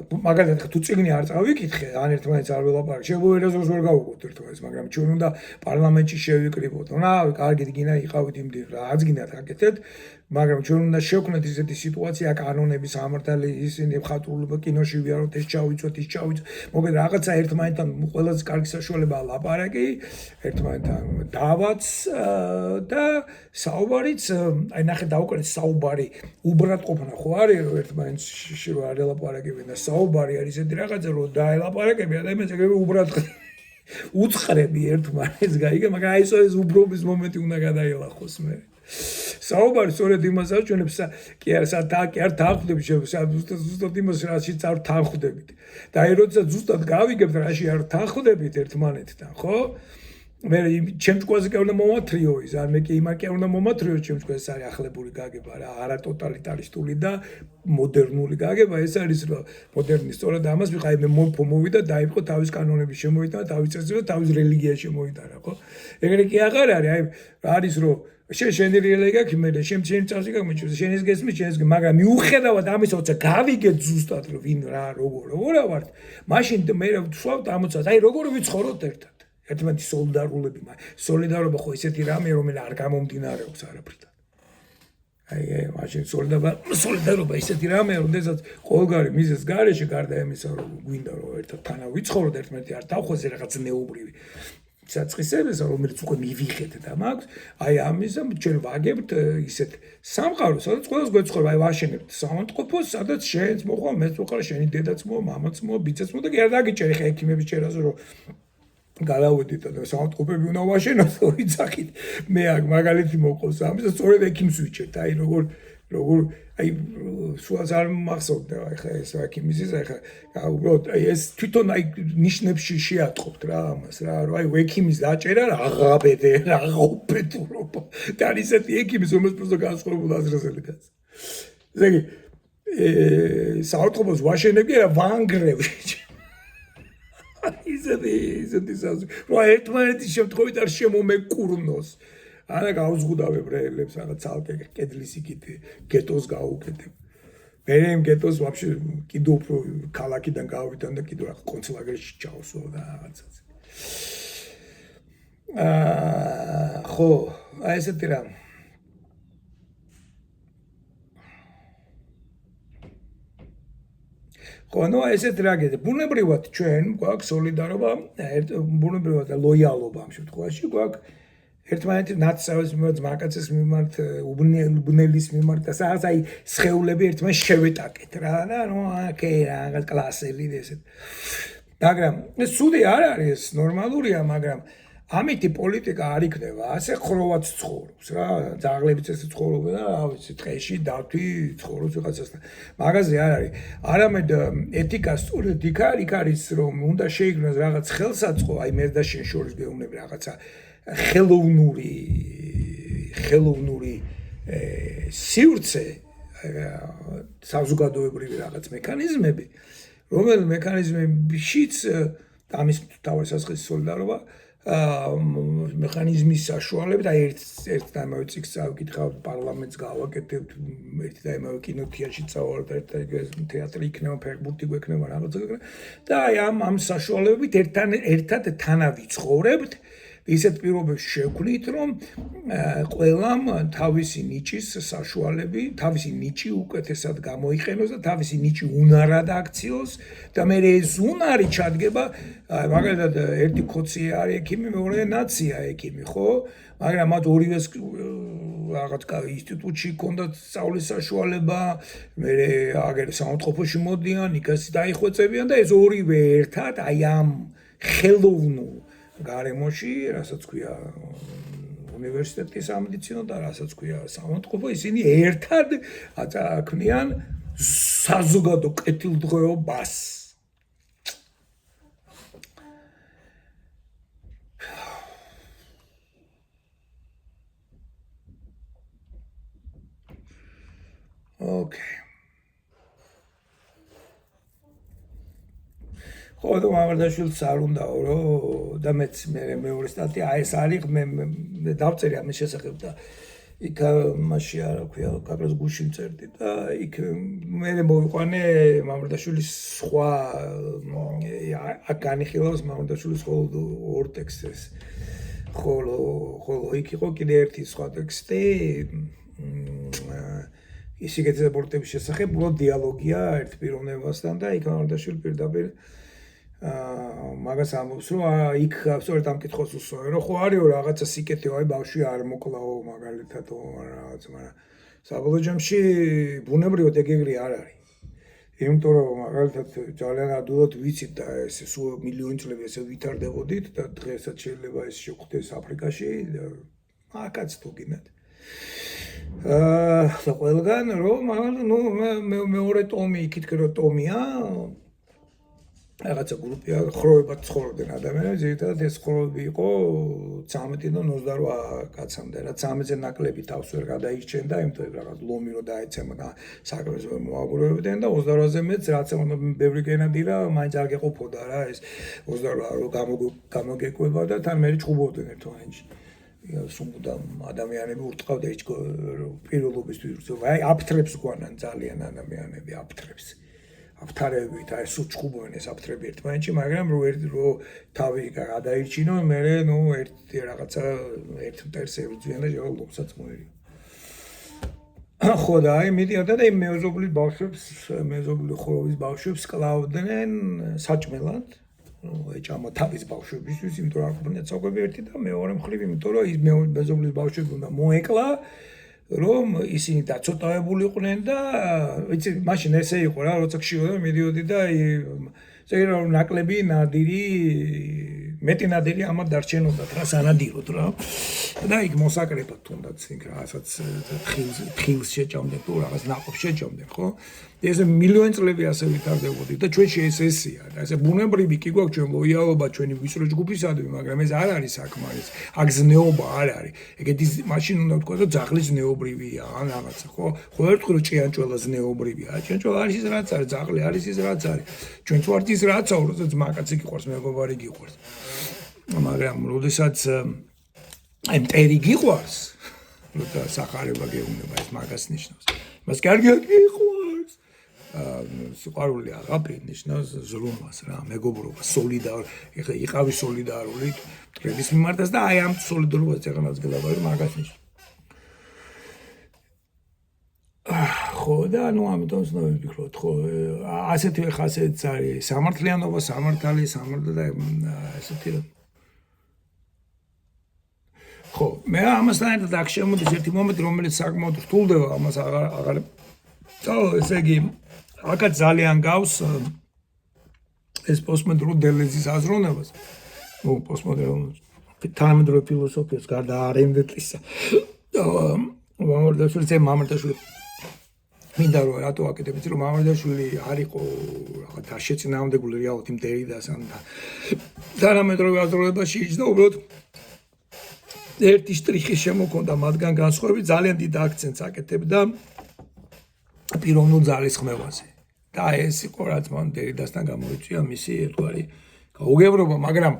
მაგალითად თუ წიგნი არ წავიკითხე, ან ერთმანეთს არ ველაპარაკ, შეგვიძლია ვერ გავუყოთ ერთმანეთს, მაგრამ ჩვენ უნდა პარლამენტში შევიკრიბოთ. რა, კარგი გინდა იყავით იმდენ, რაც გინდათ აკეთეთ, მაგრამ ჩვენ უნდა შევქმნათ ისეთი სიტუაცია, კანონების ამართალი ისინი მხატვრულობა კინოში ვიაროთ, ეს ჩავიწვეთ. მოგეთ რაღაცა ერთმანეთთან ყველაზე კარგი საშუალებაა ლაპარაკი, ერთმანეთთან დავაც და საუბარიც, აი ნახე დაუკვირდით საუბარი, უბრალდყოფნა ხო არის, რომ ერთმანეთში რო არ ელაპარაკებენ და საუბარი არის ესეთი რაღაცა, რომ დაელაპარაკები ადამიანს ეგრევე უბრალოდ უწყრები ერთმანეთს გაიგე, მაგრამ აი ეს უბრობის მომენტი უნდა გადაელახოს მე. საუბარი სწორედ იმას აჩვენებს, კი არ თანხმდები ზუსტად იმას, რაშიც არ თანხმდებით. და აი როდესაც ზუსტად გავიგებთ, რაში არ თანხმდებით ერთმანეთთან, ხო? მე ჩემს ჭკუაზე კი უნდა მომათრიო ის, არ მე კი იმან კი უნდა მომათრიო ჩემს ჭკუაზე, ეს არის ახლებური გაგება რა, არა ტოტალიტარისტული და მოდერნული გაგება, ეს არის რომ მოდერნი სწორედ ამას ვიყავ, მე მოვიდა დაიწყო თავის კანონების შემოიტანა, თავის წესრიგს, თავის რელიგიაში შემოიტანა, ხო? ეგრე კი აღარ არის, აი არის რომ შენი რელიგია კი მე შენ წავსი გაგმეჩვენე შენ ეს გესმის შენ ეს მაგრამ მიუხედავად ამისა როცა გავიგეთ ზუსტად რომ ვინ რა როგორ ვარ მაშინ მე ვსვავთ ამოცას აი როგორ ვიცხოვროთ ერთად ერთმანეთის სოლიდარულები სოლიდარობა ხო ისეთი რამე რომელიც არ გამომდინარეობს არაფრიდან აი მაშინ სოლიდარობა ისეთი რამეა, როდესაც ყოველგვარი მიზეზს გარეშე გარდა იმისა, რომ გვინდა რომ ერთად თანა ვიცხოვროთ, ერთმანეთი არ დავხვეზე რაღაც ნეობრივი საწყისებისა, რომელიც უკვე მივიღეთ და მაქვს, აი ამისა ჩვენ ვაგებთ ისეთ სამყაროს, სადაც ყველას გვეცხოვა, აი ვაშენებთ საავადმყოფოს, სადაც შენც მოხვალ, მეც მოხვალ, შენი დედაც მოვა, მამაც მოვა, ბიძაც მოვა და კი არ დაგიჭერი ხა ექიმების ჭერაზე რომ გადავედით და საავადმყოფები უნდა ვაშენოთ, ვიძახით. მე აქ მაგალითი მოყავს ამისა, სწორედ ექიმს ვიჭერთ, აი როგორ აი სულაც არ მახსოვდა ხა ეს ექიმის ის ხა უბრალოდ აი ეს თვითონ აი ნიშნებში შეატყობთ რა ამას რა რომ აი ექიმის დაჭერა აღაბედე აღაუფეთურობა და ისეთი ექიმის რომელიც просто განსხვავებულ აზრზე დგას. ესე იგი საავადმყოფოს ვაშენები რა ვანგრევში ისეთი საზღვარი რა ერთმანეთის შემთხვევით არ შემომეკურნოს. ანა გავზღუდავებ რეელებს რაღაც ცალკე კედლის იქით გეტოს გავუკეთებ. მე იმ გეტოს ვაფშე კიდევ უფრო ქალაქიდან გავიდნენ და კიდევ რაღაც კონცლაგერში ჩავსვო და რაღაცაზე. ხო, აი ესეთი რამ. ხო, ნუ ესეთი რა გეტყვი. ბუნებრივად ჩვენ გვაქვს სოლიდარობა, ბუნებრივად და ლოიალობა ამ შემთხვევაში გვაქვს ერთმანეთის ნაცსავეს მიმართ, მაკაცის მიმართ, უბნელის მიმართ და სადაც აი სხეულები ერთმანეთს შევეტაკეთ რა და ნუ ოკეი რაღაც კლასელი ესეთ. მაგრამ ეს ცუდი არ არის, ეს ნორმალურია, მაგრამ ამითი პოლიტიკა არ იქნება, ასე ხროვად ცხოვრობს რა, ძაღლებიც ესე ცხოვრობენ და რა ვიცი, ტყეში დათვი ცხოვრობს ვიღაცასთან. მაგაზე არ არის. არამედ ეთიკა სწორედ იქ არის, რომ უნდა შეიქმნას რაღაც ხელსაწყო, აი მე და შენ შორის გეუბნები რაღაცა ხელოვნური სივრცე საზოგადოებრივი რაღაც მექანიზმები, რომელი მექანიზმებშიც ამის თავის საზღვის სოლიდარობა მექანიზმის საშუალებით აი ერთ და იმავე წიგნს წავიკითხავ, პარლამენტს გავაკეთებთ, ერთი და იმავე კინოთეატრში წავალთ, თეატრი იქნება, ფეხბურთი გვექნება, რაღაცა გვექნება და აი ამ საშუალებებით ერთად თანავიცხოვრებთ. ისეთ პირობებში შევქმნით, რომ ყველამ თავისი ნიჭის საშუალები, თავისი ნიჭი უკეთესად გამოიყენოს და თავისი ნიჭი უნარად აქციოს და მე ეს უნარი ჩადგება, მაგალითად ერთი ქოცი არის ექიმი, მეორე ნაცია ექიმი, ხო? მაგრამ მათ ორივეს რაღაც ინსტიტუტში ჰქონდათ სწავლის საშუალება, მე აგერ საავადმყოფოში მოდიან, იქაც დაიხვეწებიან და ეს ორივე ერთად აი ამ ხელოვნურ გარემოში, რასაც ქვია უნივერსიტეტის სამედიცინო და რასაც ქვია საავადმყოფო, ისინი ერთად აწაქმნიან საზოგადო კეთილდღეობას. ოკეი. ხო, და მამარდაშვილს არ უნდაო, რომ და მეც მეორე სტატია, აი ეს არის, მე დავწერე ამის შესახებ და იქ მასში არა ქვია, კაკრას გუშინ წერდი და იქ მე მოვიყვანე მამარდაშვილის სხვა აქ განიხილავს მამარდაშვილის ხოლო ორ ტექსტს. ხოლო იქ იყო კიდე ერთი სხვა ტექსტი ისიგეთის აბორტების შესახებ, უბრალოდ დიალოგია ერთ პიროვნებასთან და იქ მამარდაშვილი პირდაპირ მაგას ამბობს, რომ იქ სწორედ ამ კითხვას უსვამენ, რომ ხო არისო რაღაცა სიკეთეო, აი ბავშვი არ მოკლაო მაგალითად რაღაც, მაგრამ საბოლოო ჯამში ბუნებრივად ეგრე არ არის. იმიტომ რომ მაგალითად ძალიან ადვილად ვიცით და ეს სულ მილიონი წლები ესე ვითარდებოდით და დღესაც შეიძლება ეს შეგვხვდეს აფრიკაში, აქაც თუ გინდათ. და ყველგან რომ მეორე ტომი იქით რომ ტომია რაღაცა გრუპია ხროვებად ცხოვრობდნენ ადამიანები, ზოგადად ეს ხროვები იყო 13-დან 28 კაცამდე, რა 13-ზე ნაკლები თავს ვერ გადაიჩენდა, იმიტომ რომ რაღაც ლომი რო დაეცემა და საკრებს მოაგროვებდნენ და 28-ზე მეც რაც ბევრი კენადი რა, მაინც არ გეყოფოდა რა ეს 28 რო გამოგეკვება და თან მე ჩხუბობდნენ ერთმანეთში. სულ ადამიანები ურტყავდა ის პირველობისთვის, აი აფთრებს გვანან ძალიან ადამიანები აფთრებს. აფთარებით, აი სულ ჩხუბობენ ეს აფთრები ერთმანეთში, მაგრამ რო თავი გადაირჩინონ, მე ერთი რაღაცა ერთ მტერს ებრძვიან და შევალ ლომსაც მოერია. ხო და აი მიდიოდა და იმ მეუღლის ბავშვებს მეზობლის ხოროვის ბავშვებს კლავდნენ საჭმელად ეჭამა თავის ბავშვებისთვის იმიტომ რომ არ წაუყვები ერთი და მეორე მხრივ იმიტომ რომ ის მეზობლის ბავშვები უნდა მოეკლა რომ ისინი დაცოტავებული იყვნენ და ვიცი მაშინ ესე იყო რა როცა ხშირად მიდიოდი და წერა რომ ნაკლები ნადირი მეტი ნადირი ამათ დარჩენოდათ რა სანადიროდ რა და იქ მოსაკრებად თუნდაც იქ რასაც თხილს შეჭამდნენ თუ რაღაც ნაყოფს შეჭამდნენ ხო ეს მილიონი წლები ასე ვითარდებოდი და ჩვენში ეს ესია და ესე ბუნებრივი კი გვაქვს ჩვენ ლოიალობა ჩვენი ვისრო ჯგუფისადმი მაგრამ ეს არ არის საკმარის აქ ზნეობა არ არის ეგეთი მაშინ უნდა ვთქვა რომ ძაღლის ზნეობრივია ან რაღაცა ხო ხო ერთხელ რომ ჭიანჭველა ზნეობრივია ჭიანჭველა არის ის რაც არის ძაღლი არის ის რაც არის ჩვენ ვართ ის რაცა როდესაც მაკაცი გიყვარს მეგობარი გიყვარს მაგრამ როდესაც აი მტერი გიყვარს როცა სახარება გეუბნება ეს მაგას ნიშნავს მას კარგი გიყვარს სიყვარული აღაბი ნიშნავს ზრუნვას რა მეგობრობა სოლიდარ ეხლა იყავი სოლიდარული მტრების მიმართაც და აი ამ სოლიდარობას ეხლაც გელაბარი მაგას ნიშნავს ხო და ნუ ამიტომ ვფიქრობ ხო ასეთივე ხასიათიც არის სამართლიანობა სამართალი და ესეთი ხო მე ამასთან ერთად აქ შემოდის ერთი მომენტი რომელიც საკმაოდ რთულდება ამას აღარ ესე იგი აქაც ძალიან გავს ეს პოსტმოდერნული დელეზის აზროვნებას ნუ პოსტმოდერნული თანამედროვე ფილოსოფიას გარდა არენდეტისა მამარდაშვილი მინდა რომ რატო აკეთებ იცი რომ მამარდაშვილი არ იყო რაღაც დაშეწინააღმდეგული რეალურად იმ დერიდასთან და თანამედროვე აზროვნებაში იჯდა უბრალოდ ერთი შტრიხი შემოქონდა მათგან განსხვავებით ძალიან დიდ აქცენტს აკეთებდა პიროვნულ ძალისხმევაზე და ეს იყო რაც მან დერიდასთან გამოიწვია მისი ერთგვარი გაუგებრობა მაგრამ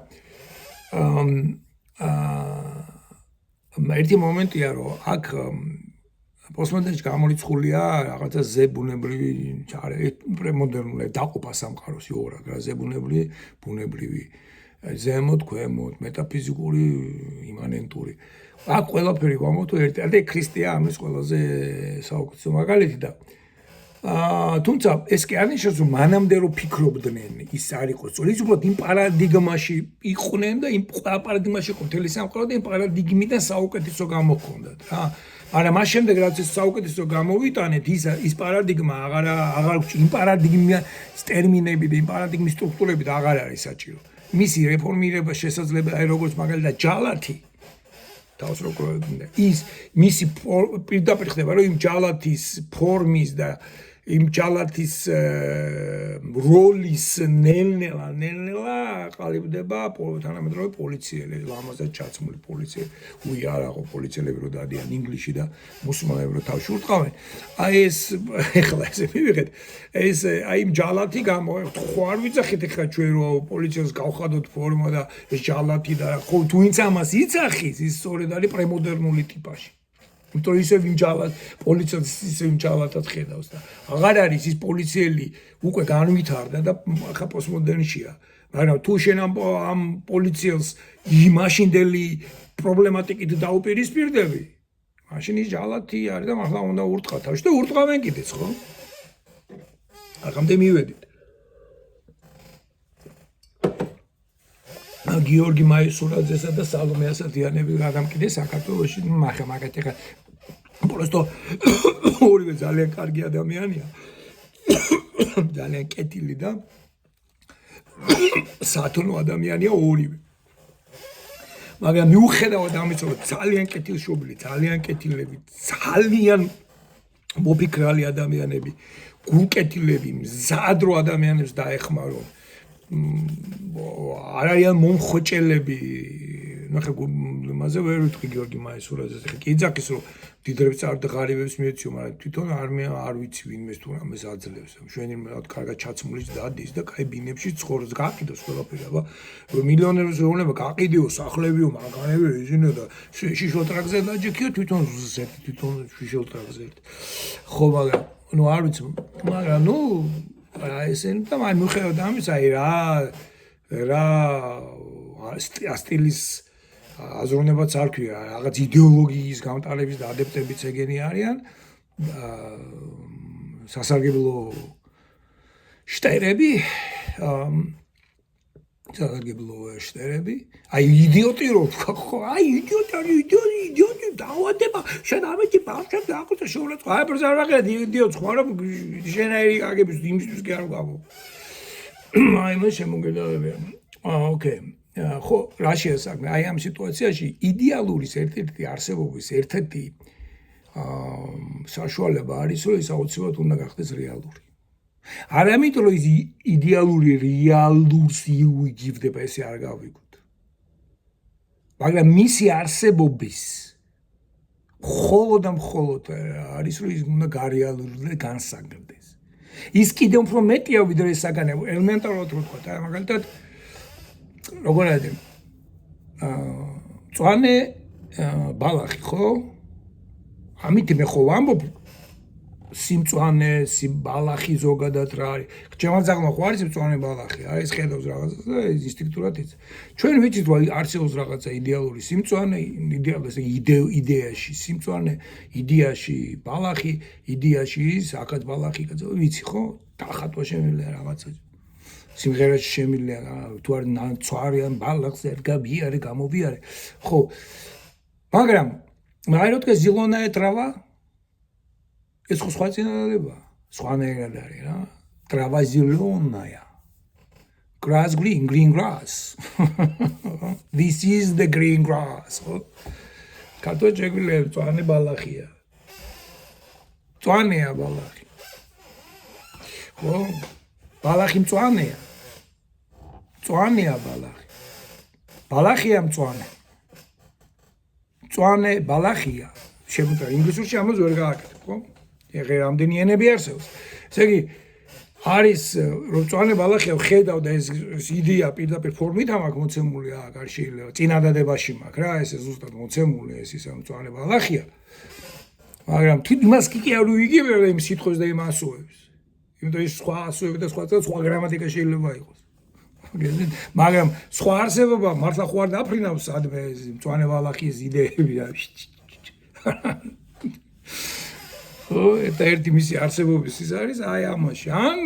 ერთი მომენტია რომ აქ პოსტმოდერნში გამორიცხულია რაღაცა ზებუნებრივი პრემოდერნული დაყოფა სამყაროს იორაგ რა ზებუნებრივი ბუნებრივი ზემოთ ქვემოთ მეტაფიზიკური იმანენტური აქ ყველაფერი გამოვთო ერთი და ქრისტია ამის ყველაზე საუკეთესო მაგალითი და თუმცა ეს კი არ ნიშნავს რომ მანამდე რომ ფიქრობდნენ ის არ იყოს სწორი ის უბრალოდ იმ პარადიგმაში იყვნენ და იმ პარადიგმაში იყო მთელი სამყარო და იმ პარადიგმიდან საუკეთესო გამოჰქონდათ რა მაგრამ მას შემდეგ რაც ეს საუკეთესო გამოვიტანეთ ის პარადიგმა აღარ იმ პარადიგმის ტერმინები და იმ პარადიგმის სტრუქტურები და აღარ არის საჭირო მისი რეფორმირება შესაძლებელი აი როგორც მაგალითად ჯალათი თავს რო გვქონდა ის მისი პირდაპირ ხდება რომ იმ ჯალათის ფორმის და იმ ჯალათის როლის ნელ-ნელა ყალიბდება თანამედროვე პოლიციელები ლამაზად ჩაცმული პოლიციელი უიარაღო პოლიციელები რო დადიან ინგლისში და მუსულმანები რო თავში ურტყავენ აი ეს ეხლა ესე მივიღეთ ეს აი იმ ჯალათი ხო არ ვიცახით ეხლა ჩვენ რო პოლიციას გავხადოთ ფორმა და ეს ჯალათი და ხო თუ ვინც ამას იცახის ის სწორედ არის პრემოდერნული ტიპაში იმიტომ ისევ იმ ჯალათ პოლიციას ისევ იმ ჯალათად ხედავს და აღარ არის ის პოლიციელი უკვე განვითარდა და ახლა პოსტმოდერნშია მაგრამ თუ შენ ამ პოლიციელს იმაშინდელი პრობლემატიკით დაუპირისპირდები მაშინ ის ჯალათი არის და მართლა უნდა ურტყა თავში და ურტყავენ კიდეც ხო აქამდე მივედით გიორგი მაისურაძესა და სალომე ასათიანები გადამკიდეს საქართველოში მაგათი ხა პროსტო ორივე ძალიან კარგი ადამიანია ძალიან კეთილი და სათონო ადამიანია ორივე მაგრამ მიუხედავად ამისა რომ ძალიან კეთილშობილი ძალიან კეთილები ძალიან მოფიქრალი ადამიანები გულკეთილები მზადრო ადამიანებს დაეხმარო არ არიან მომხოჭელები ნახე მასე ვერ ვიტყვი გიორგი მაისურაძეს ხე კი ძახის რომ დიდრებს არ ღარიბებს მიეციო მაგრამ თვითონ არ ვიცი ვინმეს თუ რამეს აძლევს შვენი რა კარგად ჩაცმული დადის და კაი ბინებში ცხოვრობს გაყიდოს ყველაფერი აბა მილიონერებს ეუბნება გაყიდიო სახლებიო მაგანებიო ისინო და შიშოტრაკზე დაჯიქიო თვითონ შიშოტრაკზე ხო მაგრამ ნუ არ ვიცი მაგრამ ნუ ესენ და მე მიხედავ ამის აი რა სტილის აზროვნებაც არ ქვია რაღაც იდეოლოგიის გამტარების და ადეპტებიც ეგენი არიან სასარგებლო შტერები აი იდიოტი რო თქვა ხო აი იდიოტი დავადება შენ ამეთი ბავშვებს დააკუცა შეურაცხ აი პრეზერვაგერად იდიოტს ხო არა შენაირი აგების იმისთვის კი არ გავო აი მე შემოგედავებია ოკეი ხო რაშია საქმე აი ამ სიტუაციაში იდეალურის ერთ-ერთი არსებობის ერთ-ერთი საშუალება არის რომ ის აუცილებლად უნდა გახდეს რეალური არ ამიტომ რომ ის იდეალური რეალურს იუჯივდება ესე არ გავიგოთ მაგრამ მისი არსებობის მხოლოდ და მხოლოდ არის რომ ის უნდა გარეალურდეს განსაგრდეს ის კიდევ უფრო მეტია ვიდრე საგანე ელემენტარულად რო თქვა მაგალითად როგორ არის წვანე ბალახი ხო ამით მე ხო ვამბობ სიმწვანე ბალახი ზოგადად რა არის ჩემაცაღმა ხო არის სიმწვანე ბალახი არის ხედავს რაღაცას და ინსტინქტურად იცი ჩვენ ვიცით რომ არსებობს რაღაცა იდეალური სიმწვანე იდეაში სიმწვანე იდეაში ბალახი იდეაში ის აქაც ბალახი ვიცი ხო დახატვა შემიძლია რაღაცა სიმღერაში შემიძლია თუ არ ნაცვარიან ბალახს ერგაბიარე გამოვიარე ხო მაგრამ აი როდგა ზილონაა ტრავა ეს ხო სხვა წინადადება სხვანაირად არის რა ტრავა ზილონაა grass green grass this is the green grass კატო შეგვიძლია წვანე ბალახია წვანეა ბალახი ხო ბალახი მწვანეა ბალახი ბალახია მწვანე ბალახია შემოწა ინგლისურში ამას ვერ გააკეთებ ხო ეხლა რამდენი ენები არსებობს ესე იგი არის რომ მწვანე ბალახია ხედავ და ეს იდეა პირდაპირ ფორმით აქვს მოცემული აქ არ შეიძლება წინადადებაში მაქვს რა ეს ზუსტად მოცემული ეს ის მწვანე ბალახია მაგრამ თუ იმას კი არ ვიგებ იმ სიტყვებს და იმ ასოებს იმიტომ ის სხვა ასოები და სხვა გრამატიკა შეიძლება იყოს მაგრამ სხვა არსებობა მართლა ხო არ დაფრინავს სადმე მწვანე ბალახის იდეები რა ხო ეს ერთი მისი არსებობის ის არის აი ამაში ან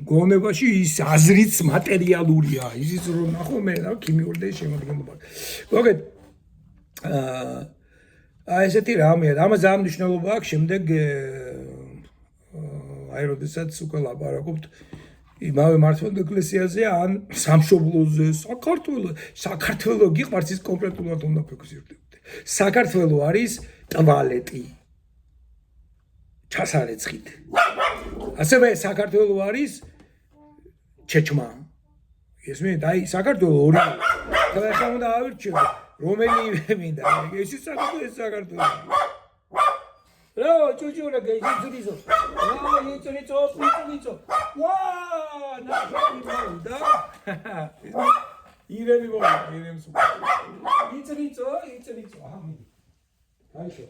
გონებაში ის აზრიც მატერიალურია ის რომ ნახო მე რა ქიმიური და შემოდგენობა მოგეთ აი ესეთი რამეა ამას ამ მნიშვნელობა აქვს შემდეგ აი როდესაც უკვე ლაპარაკობთ იმავე მართლმადიდებლურ ეკლესიაზე ან სამშობლოზე საქართველო გიყვარს ის კონკრეტულად უნდა ფიქსირდებით საქართველო არის ტვალეტი ჩასარეცხით ასევე საქართველო არის ჩეჩმა ესმენთ აი საქართველო ორი ხა უნდა ავირჩიო რომელი მინდა ეს საქართველო რა ჩუჩურა გეიცრიზო რა იცრიცო ვა და ირემი მოვა ირემს იცრიცო ამი აიშო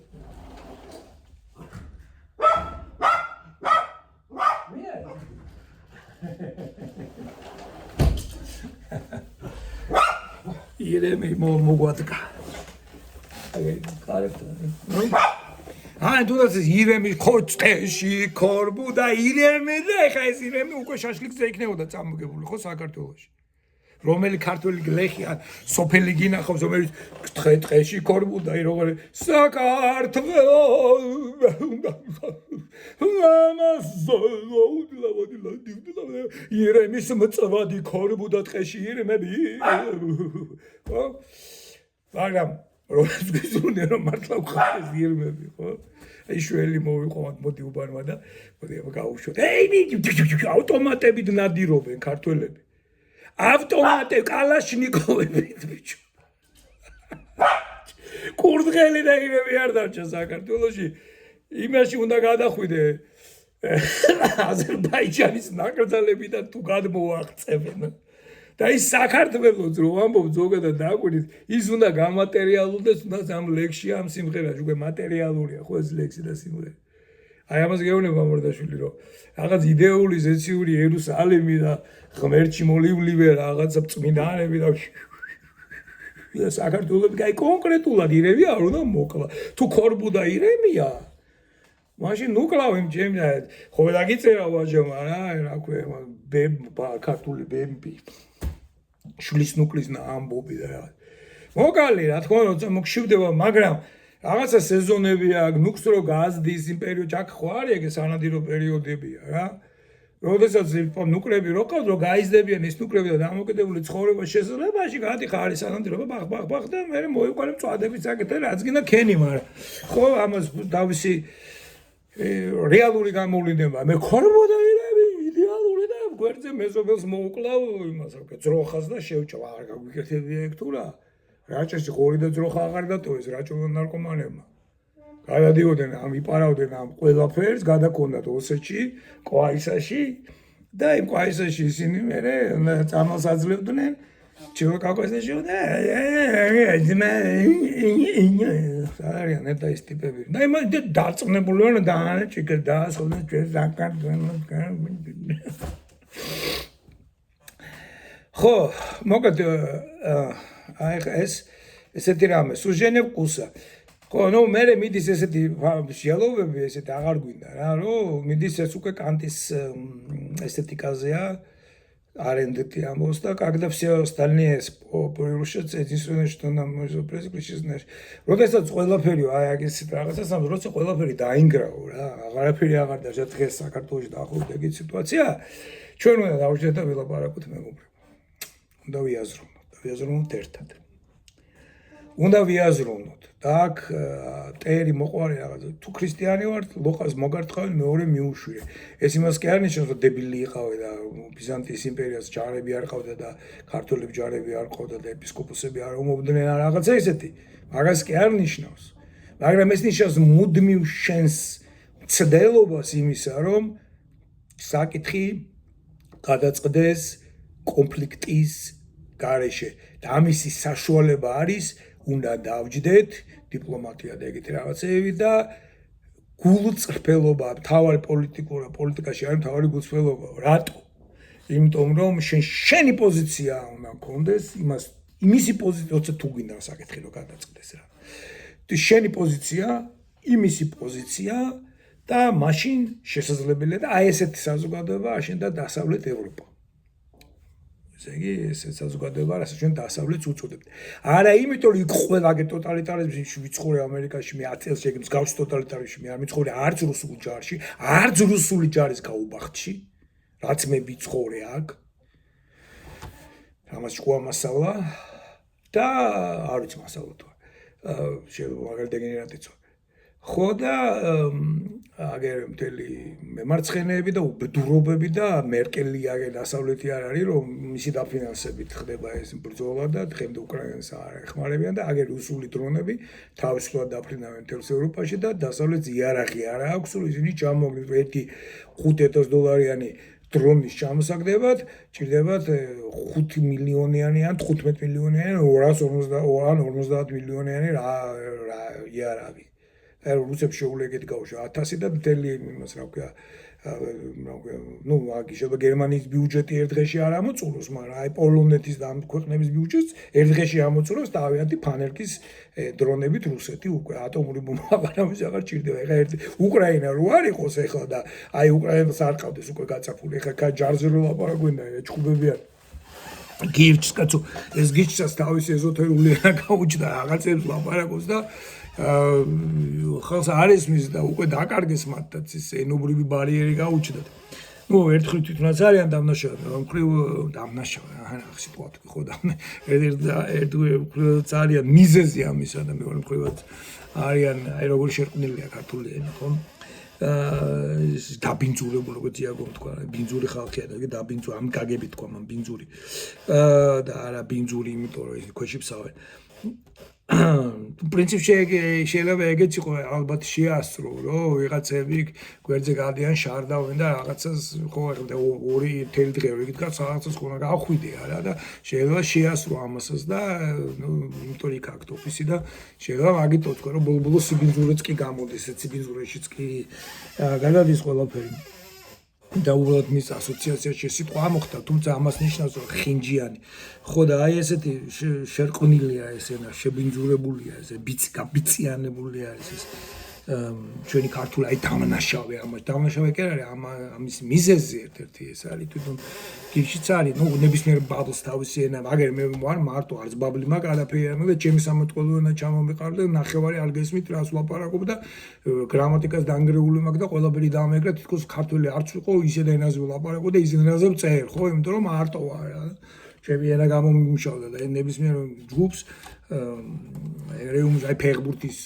ირემი მოგვატკა აი კარეთო აი თუნდაც ირემი ხოჭტეში ქორბუდა ირემი და ხა ეს ირემი უკვე შაშლიქზე იქნებოდა წამოგებული ხო საქართველოში რომელი ქართველი გლეხი ან სოფელი გინახავს რომელიც ტყეში ქორბუდა აი როგორ საქართველო ირემის მწვადი ქორბუდა ტყეში ირემები ხო მაგრამ როდეს გიზუნე რომ მართლა ვხდეს ირმები ხო აი შველი მოვიყვანოთ მოდი უბანმა და მოდი გავუშვოთ ეი ავტომატებით ნადირობენ ქართველები ავტომატე კალაშნიკოვებით ბიჭო კურდღელი და ირები არ დარჩა საქართველოში იმაში უნდა გადახვიდე აზერბაიჯანის ნაკრძალებიდან თუ გადმოაღწევენ და ის საქართველოს რო ამბობ ზოგადად დაგვირით ის უნდა გამატერიალურდეს უნდა ამ ლექსში ამ სიმღერაში უკვე მატერიალურია ხო ეს ლექსი და სიმღერა აი ამას გეუბნება მორდაშვილი რომ რაღაც იდეური ზეციური იერუსალიმი და ღმერთში მოლივლივე რაღაცა წმინდანები და საქართველოს გაი კონკრეტულად ირემი არ უნდა მოკლა თუ ქორბუდა ირემია მაშინ ნუკლავი ჩემი ხო დაგიწერა ვაჟმა რა ქვია ქართული ბემბი შulis ნუკლის ამბობი და რა მოკალი რა თქმა უნდა მოგშივდება მაგრამ რაღაცა სეზონები აქვს ნუქს რო გაზდის იმ პერიოდში აქ ხო არის ეგ სანადირო პერიოდებია რა როდესაც ნუკლები რო ყავთ რო გაიზრდებიან ის ნუკლები და დამოკიდებული ცხოვრება შესაძლებაში გადიხარ არის სანადირობა ბახ და მე მოიყვანე მწვადებით საკეთე რაც გინდა ქენი მაგრამ ხო ამას დავისი რეალური გამოვლინება მე ხორმოდა ირები იდეალური და გვერდზე მეზობელს მოუკლავ იმას რა ძროხას და შევჭვა არ გაგვიკეთებია ეგ თუ რა რაჭაში ხორი და ძროხა აღარ დატოვეს რაჭოვან ნარკომანებმა გადადიოდნენ ამ იპარავდნენ ამ ყველაფერს გადაქონდათ ოსეთში კვაისაში და იმ კვაისაში ისინი მერე წამალს აძლევდნენ ჩილოკაკოსში და არიან და ის ტიპები და იმ დარწმუნებული ვარ და ჩიკა დაასხობდნენ ჩვენ ზაკარდენ ხო მოგეთ აი ესეთი რამე სუჟენე ვკუსა ხო ნუ მე მიდის ესეთი შეალობები ესეთი აღარ გვინდა რა რომ მიდის ეს უკვე კანტის ესთეტიკაზეა арендити ამბობს და когда все остальные порушат единственное что нам нужно пресс-клише знаешь როდესაც ყველაფერი აი აგესეთ რაღაცას ამ როცა ყველაფერი დაინგრაო რა აღარაფერი აღარ დაჟა დღეს საქართველოში დაახლოებით ეგეთი სიტუაცია ჩვენ უნდა დავუშვათ და ვილაპარაკოთ მეგობრებო უნდა ვიაზროვნოთ ერთად უნდა ვიაზროვნოთ და აქ ტერი მოყვარე რაღაცა თუ ქრისტიანი ვართ ლოყას მოგართხავენ მეორე მიუშვირე ეს იმას კი არ ნიშნავს რომ დებილი იყავე და ბიზანტიის იმპერიას ჯარები არ ყავდა და ქართველები ჯარები არ ყავდა და ეპისკოპოსები არ ომობდნენ რაღაცა ისეთი მაგას კი არ ნიშნავს მაგრამ ეს ნიშნავს მუდმივ შენს ცდელობას იმისა რომ საკითხი გადაწყდეს კონფლიქტის გარეშე და ამისი საშუალება არის უნდა დავჯდეთ დიპლომატია და ეგეთი რაღაცეები და გულწრფელობა თავარი პოლიტიკაში არის თავარი გულწრფელობა რატო იმიტომ რომ შენი პოზიცია უნდა გქონდეს იმისი პოზიცია როცა თუ გინდა საკითხი რომ გადაწყდეს რა შენი პოზიცია იმისი პოზიცია და მაშინ შესაძლებელია და აი ესეთი საზოგადოება აშენდა დასავლეთ ევროპა ზეგი ეს საზოგადოება რასაც ჩვენ დასავლეთს უწოდებთ. არა იმიტომ რომ იქ ყველაგე ტოტალიტარიზმში ვიცხოვრე ამერიკაში მე 10 წელს ეგ მსგავს ტოტალიტარიზმში მე არ ვიცხოვრე არც რუსულ ჯარში, არც რუსული ჯარის გაუბახში, რაც მე ვიცხოვრე აქ. ამას შუა მასალა და არ ვიცი მასალა თუ. შეიძლება მაგალ დეგენერატიც ვარ. ხო და აგერ მთელი მემარცხენეები და უბედურობები და მერკელი აგერ დასავლეთი არ არის რომ მისი დაფინანსებით ხდება ეს ბრძოლა და დღემდე უკრაინას არ ეხმარებიან და აგერ რუსული დრონები თავისუფლად დაფრინავენ მთელს ევროპაში და დასავლეთს იარაღი არ აქვს რომ ისინი ჩამოგდნენ ერთი $5,000 დრონის ჩამოსაგდებად ჭირდებათ 5 მილიონიანი ან 15 მილიონიანი 250 მილიონიანი რა იარაღი რუსებს შეულებეთ გავუშვა 1000 და მთელი იმას რა ვქია ნუ აგი შეიძლება გერმანიის ბიუჯეტი ერთ დღეში არ ამოწუროს მაგრამ აი პოლონეთის და ამ ქვეყნების ბიუჯეტს ერთ დღეში ამოწუროს დავიათი ფანერკის დრონებით რუსეთი უკვე ატომური ბომბა აღარ ჭირდება ეხლა ერთი უკრაინა რო არ იყოს ეხლა და აი უკრაინას არ ყავდეს უკვე გაწაფული ეხლა ჯარზე რო ლაპარაკობენ და ჩხუბები არ გიჩს კაცო ეს გიჩსაც თავის ეზოთერული რა გაუჩნდა რაღაცებს ლაპარაკობს და ხალხს არის მის და უკვე დაკარგეს მათაც ეს ენობრივი ბარიერი გაუჩნდათ. ნუ ერთხელ თვითონაც არიან დამნაშავე, მხრივ დამნაშავე, ახლა სიტუაცია ხო და ერთ ძალიან მიზეზი ამისა და მეორე მხრივაც არიან აი როგორ შერყნილია ქართული ენა ხო? დაბინძურებული როგორც იაგო თქვა, ბინძური ხალხია და დაბინძური ამ გაგებით თქვა მან ბინძური. და არა ბინძური იმიტომ რომ ის ქვეში ფსავენ. პრინციპში შეიძლება ეგეც იყო ალბათ შეასწრო რომ ვიღაცები გვერდზე გადიან შარდავენ და რაღაცას ხო ახლა 2 თელი დღე რიგით რაღაცას ხონა გავხვიდე არა და შეიძლება შეასწრო ამასაც და ნუ იმიტომ იქ აქ ოფისი და შეიძლება მაგითო თქვა რომ ბოლო სიბინძურეც კი გამოდის ეს სიბინძურეშიც კი გადადის ყველაფერი და უბრალოდ მის ასოციაციაში სიტყვა ამოხდა, თუმცა ამას ნიშნავს რომ ხინჯიანი. ხო და აი ესეთი შერყვნილია ეს ენა, შებინძურებულია, ეს ბიციანებულია ეს ჩვენი ქართული აი დამნაშავე ამას დამნაშავე კი არის ამის მიზეზი ერთ-ერთი ეს არის თვითონ გირშიც არის ნუ ნებისმიერ ბაბლს თავისი ენა მაგერ მე ვარ მარტო არც ბაბლი მაგ არაფერი არ და ჩემი სამოწყალო ენა ჩამომიყარდა ნახევარი არ გესმით რას ვლაპარაკობ და გრამატიკას დანგრეული მაგ და ყველაფერი დამეგრა თითქოს ქართული არც ვიყო ისეთ ენაზე ვლაპარაკო და ისეთ ენაზე ვწერ ხო იმიტომ რომ მარტო ვარ რა ჩემი ენა გამომიმუშავდა და ნებისმიერ ჯგუფს რეუმს აი ფეხბურთის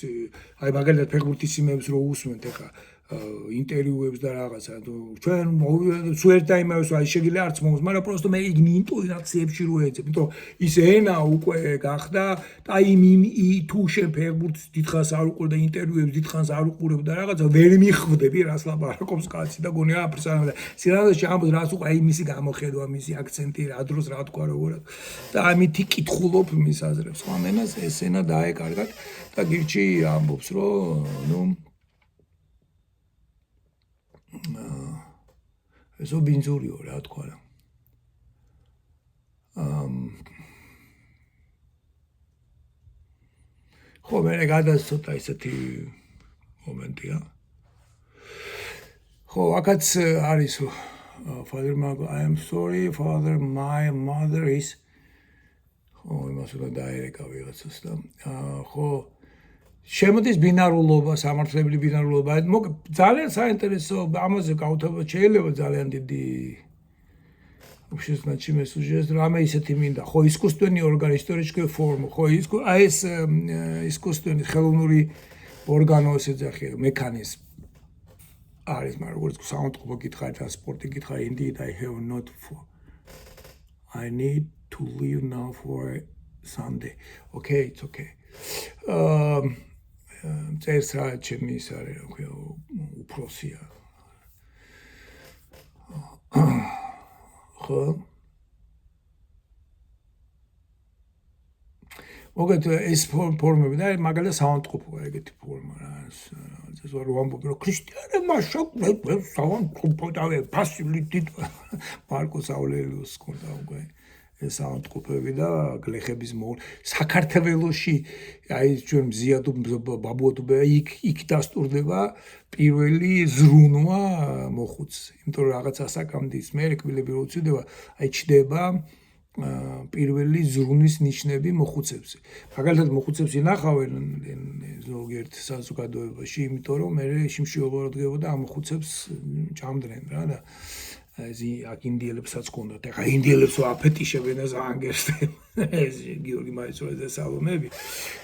აი მაგალითად ფეხბურთის იმებს რო უსმენთ ეხა ინტერვიუებს და რაღაცა ჩვენ სუერტა იმას აი შეგიძლია არც მომს მაგრამ პროსტო მე ინტონაციებში რო ეძებ იმიტომ ის ენა უკვე გახდა და იმ თუ შენ ფეხბურთს დიდხანს არ უყურებ და ინტერვიუებს დიდხანს არ უყურებ და რაღაცა ვერ მიხვდები რას ლაპარაკობს კაცი და გონია აფრსანა და სინამდვილეში ამბობს რას უყურებ აი მისი გამოხედვა მისი აქცენტი რა დროს რა თქვა როგორად და ამითი კითხულობ მის აზრებს ხო ამენას ეს ენა დაეკარგათ და გირჩი ამბობს რომ ნუ ესო ბინძურიო რა თქვა რა ხო მე გადაცოტა ისეთი მომენტია ხო აქაც არის father I am sorry father my mother is ხო იმას უნდა დაერეკა ვიღაცას და ხო შემოდის ბინარულობა, სამართლებელი ბინარულობა. ძალიან საინტერესო ამაზე გავუთავოთ შეიძლება ძალიან დიდი общественности месседжес რამე ისეთი მინდა. ხო искусственный орган, историческая форма, ხო აი ეს искусственный ხელოვნური ორგანო ესე ძახი მექანიზმ არის, მაგრამ როგორც საუნდტრეკი გითხარი, ტრანსპორტი გითხარი, indeed I have not for I need to leave now for Sunday. Okay, it's okay. წერს რა ჩემი ის არის რა ქვია უფროსია ხო მოგეთ ეს ფორმები და მაგალითად საუნდტრეკია ეგეთი ფორმა რა ეს ვარ ვამბობ რომ ქრისტიანებმა შეგვეძლო საუნდტრეკო და ფასილიტით მარკოს აურელიუსს ქონდა უკვე ეს საუნდტრეკები და გლეხების საქართველოში აი ჩვენ მზიადო ბაბუათობე იქ დასტურდება პირველი ზრუნვა მოხუცს იმიტომ რომ რაღაც ასაკამდის მე კბილები რო უწვდება აი ჩდება პირველი ზრუნვის ნიშნები მოხუცებზე მაგალითად მოხუცებს ინახავენ ზოგიერთ საზოგადოებაში იმიტომ რომ მე შიმშილობა რო დგებოდა ამ მოხუცებს ჭამდრენ რა და ეს აქ ინდიელებსაც ჰქონდათ. ეხა ინდიელებს აფეტიშებენ და ზანგერსტენ. ეს გიორგი მაისურაძე სალომები.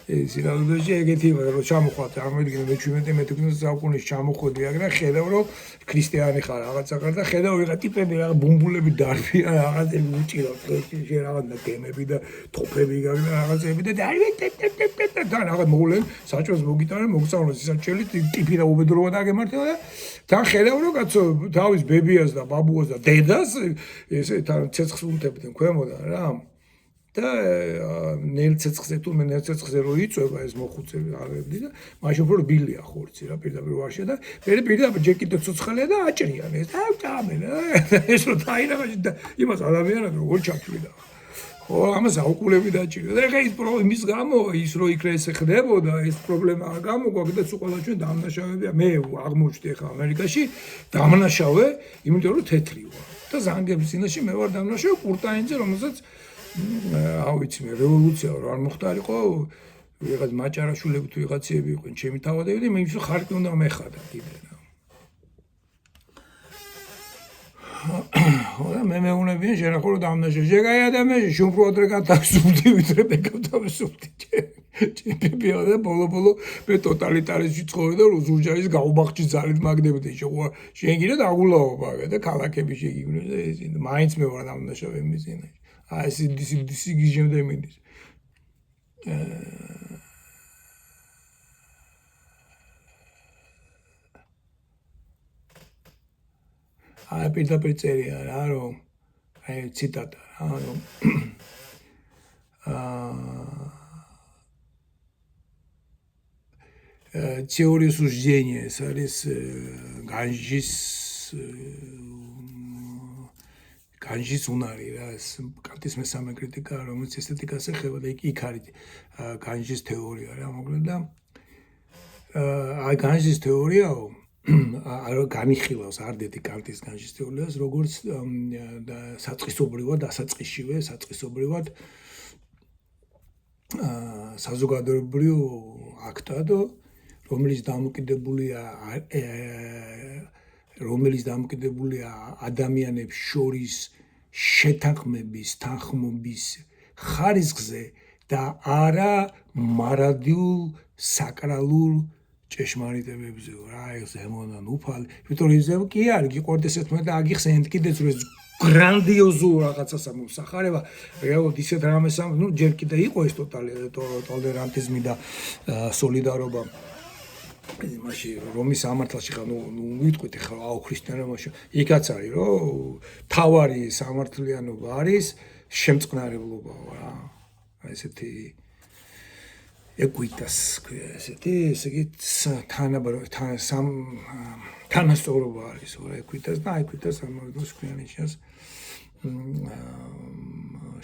ეს სინამდვილეში ეგეთი რომ ჩამოხვათ, წარმოიდგინე მე-17 საუკუნეში ჩამოხვედი აქ და ხედავ რომ ქრისტიანი ხარ, რაღაცა ხარ და ხედავ ვიღა ტიპები რაღაც ბუმბულები დარბიან, რაღაცები უჭირავთ, შე რაღაც და გემები და თოფები გაგდა რაღაცები და და რაღაც მოვლენ, საჭოს მოგიტანენ, მოგწავლეს ისაჩელი ტიპი და უბედროა დაგემართება და თან ხედავ რომ კაცო თავის ბებიას და ბაბუას და დედას ესე თან ცეცხლს უნდებდნენ ქვემოდან რა და ნელცეცხლზე თუ მე ნელცეცხლზე რო იწובה ეს მოხუცები აღებდი და მაშინ უფრო რბილია ხორცი რა პირდაპირ ვარშე და მე პირდაპირ ჯერ კიდევ ცოცხალია და აჭრიან ეს და წამენ ეს რო დაინახა და იმას ადამიანად როგორ ჩაქრიდა ხო ამას აუყურები დაჭირდა და ეხა ის პრობლემის გამო ის რო იქ ეს ხდებოდა ეს პრობლემა არ გამოგვაქვს და სულ ყველა ჩვენ დამნაშავებია მე აღმოჩნდი ეხა ამერიკაში დამნაშავე იმიტომ რომ თეთრი ვარ და ზანგების წინაშე მე ვარ დამნაშავე კურტაინზე რომელსაც აუ იცი მე რევოლუცია რო არ მოხდარიყო ვიღაც მაჭარაშულები თუ ვიღაცები იყვნენ ჩემი თავადები და მე ის ხარკი უნდა მეხადა კიდე რა ora me meunebien შენახო რომ დამნაშავე შეგაი ადამიანში შუმფრო ადრე გადავსულდი ვიდრე მეკავთავსულდი ჩემპიონია და ბოლო მე ტოტალიტარიზმში ცხოვრობ და რუსულჯარის გაუბახჭი ძალით მაგდებოდი შენ გინდა დაგულაობა და ქალაქები შეგიგნო და ეს მაინც მე ვარ დამნაშავე იმის წინაშე აი ეს გიჟემდე მინდის აი პირდაპირ წერია რა რომ აი ციტატა რა რომ теория суждения ეს არის განჯის უნარი რა ეს კანტის მესამე კრიტიკა რომელიც ესთეტიკას ეხება და იქ არის განჯის თეორია რა მოკლედ და აი განჯის თეორიაო განიხილავს არდეთი კანტის განჯის თეორიას, როგორც საწყისობრივად, დასაწყისშივე, საწყისობრივად საზოგადოებრივ აქტად, რომელიც დამოკიდებულია ადამიანებს შორის შეთანხმების, თანხმობის ხარისხზე და არა მარადიულ საკრალულ ჭეშმარიტებებზე რა ეს ზემოდან უფალი, იმიტომ რომ ზემო კი არის, გიყვარდეს ერთმანეთს და აგიხსენებთ კიდეც რომ ეს გრანდიოზულ რაღაცას ამოსახარება, რეალურად ისეთ რამეს ნუ ჯერ კიდე იყო ეს ტოლერანტიზმი და სოლიდარობა იმაში რომის სამართალში ხა ნუ ვიტყვით ხა აუ ქრისტიანობაში იქაც არის რომ თავარი სამართლიანობა არის შემწყნარებლობაა რა ესეთი equitas ესეთი ესე იგი თანასწორობა არის რა equitas და equitas ამავდროულად ქვიანიშას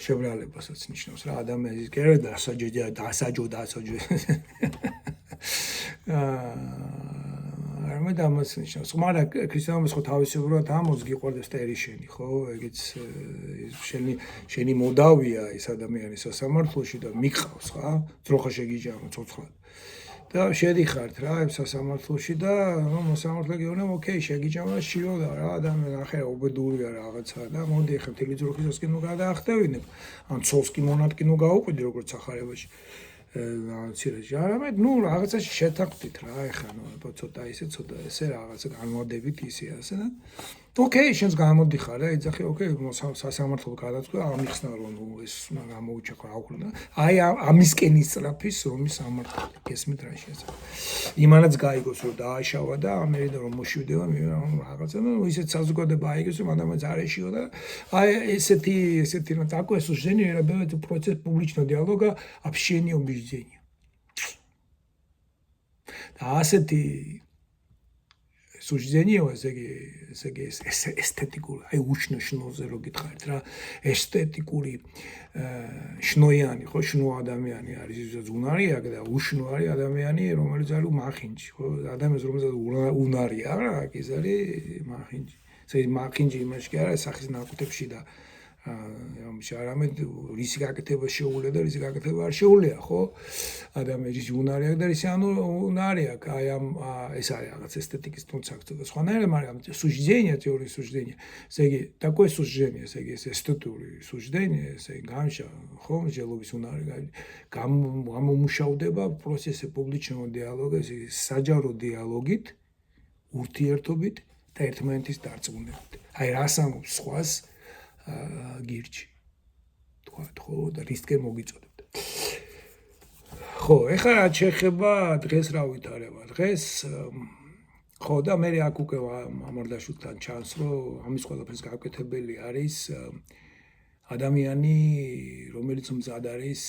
შებრალებასაც ნიშნავს რა ადამიანის კერა დასაჯო არამედ ამას ნიშნავს. მაგრამ ქრისტიანობას ხო თავისებურად ამოც გიყვარდეს ტერიშენი, ხო? ეგეც შენი მოდავია ეს ადამიანი სასამართლოში და მიყავს, ხა? ძროხა შეგიჯამა ცოცხლად. და შედიხართ რა ამ სასამართლოში და მოსამართლე გეუბნება, ოკეი, შეგიჯამა შიოდა რა ადამიანი, ახლა უბედურია რაღაცა და მოდი ახლა თილი ძროხისას კი ნუ გადაახტევინებ. ან ცოლს კი მონატკინო გაუყვიდი როგორც სახარებაში. ცირეში არამედ ნუ რაღაცაში შეთანხმდით რა ეხლა ნუ ცოტა ესე რაღაცა განმოდებით ისე ასე და ოკეი შენს გამოდიხარ რა ეძახი ოკეი სასამართლო გადაწყვეტა ამიხსნა რომ ნუ ეს გამოუჩექო აუქნა აი ამისკენ ისწრაფის რომის სამართლო გესმით რა შეიძლება იმანაც გაიგოს რომ დააშავა და ამერიდან რომ მოშივდება რაღაცა და ისეთ საზოგადოება აიგოს რომ ადამიანს არ ეშიო და აი ესეთი რა такое суждение работает процесс публичного диалога общения убеждения და ასეთი სуждение ესე იგი ესთეტიკური აი უშნო-შნოზე რო გითხარით რა ესთეტიკური შნოიანი ხო შნო ადამიანი არის ვისაც უნარი აქვს და უშნო არის ადამიანი რომელიც არის მახინჯი ხო ადამიანს რომელსაც უნარი აქვს რა ის არის მახინჯი ესე მახინჯი იმაში კი არა სახის ნაკუთებში და არამედ რისი გაკეთება შეუძლია და რისი გაკეთება არ შეუძლია ხო ადამიანის უნარი აქვს და რისი უნარი აქვს აი ამ ეს არის რაღაც ესთეტიკის თუნცაც და სხვანაირად მაგრამ суждение теория суждения ესე იგი такое суждение ესე იგი ესთეტური суждение ესე იგი გამშა ხო მსჯელობის უნარი გამომუშავდება პროცესი პუბლичного диалога ესე იგი საჯარო диалогით ურთიერთობით და ერთმანეთის დარწმუნებით აი რას ამობს სხვას გირჩი თქვა ხო და რისკენ მოგიწოდებთ ხო ეხლა რა შეხება დღეს რა ვითარება დღეს ხო და მე აქ უკვე ამარდაშვილთან ჩანს რომ ამის ყველაფერს გაკეთებელი არის ადამიანი რომელიც მზად არის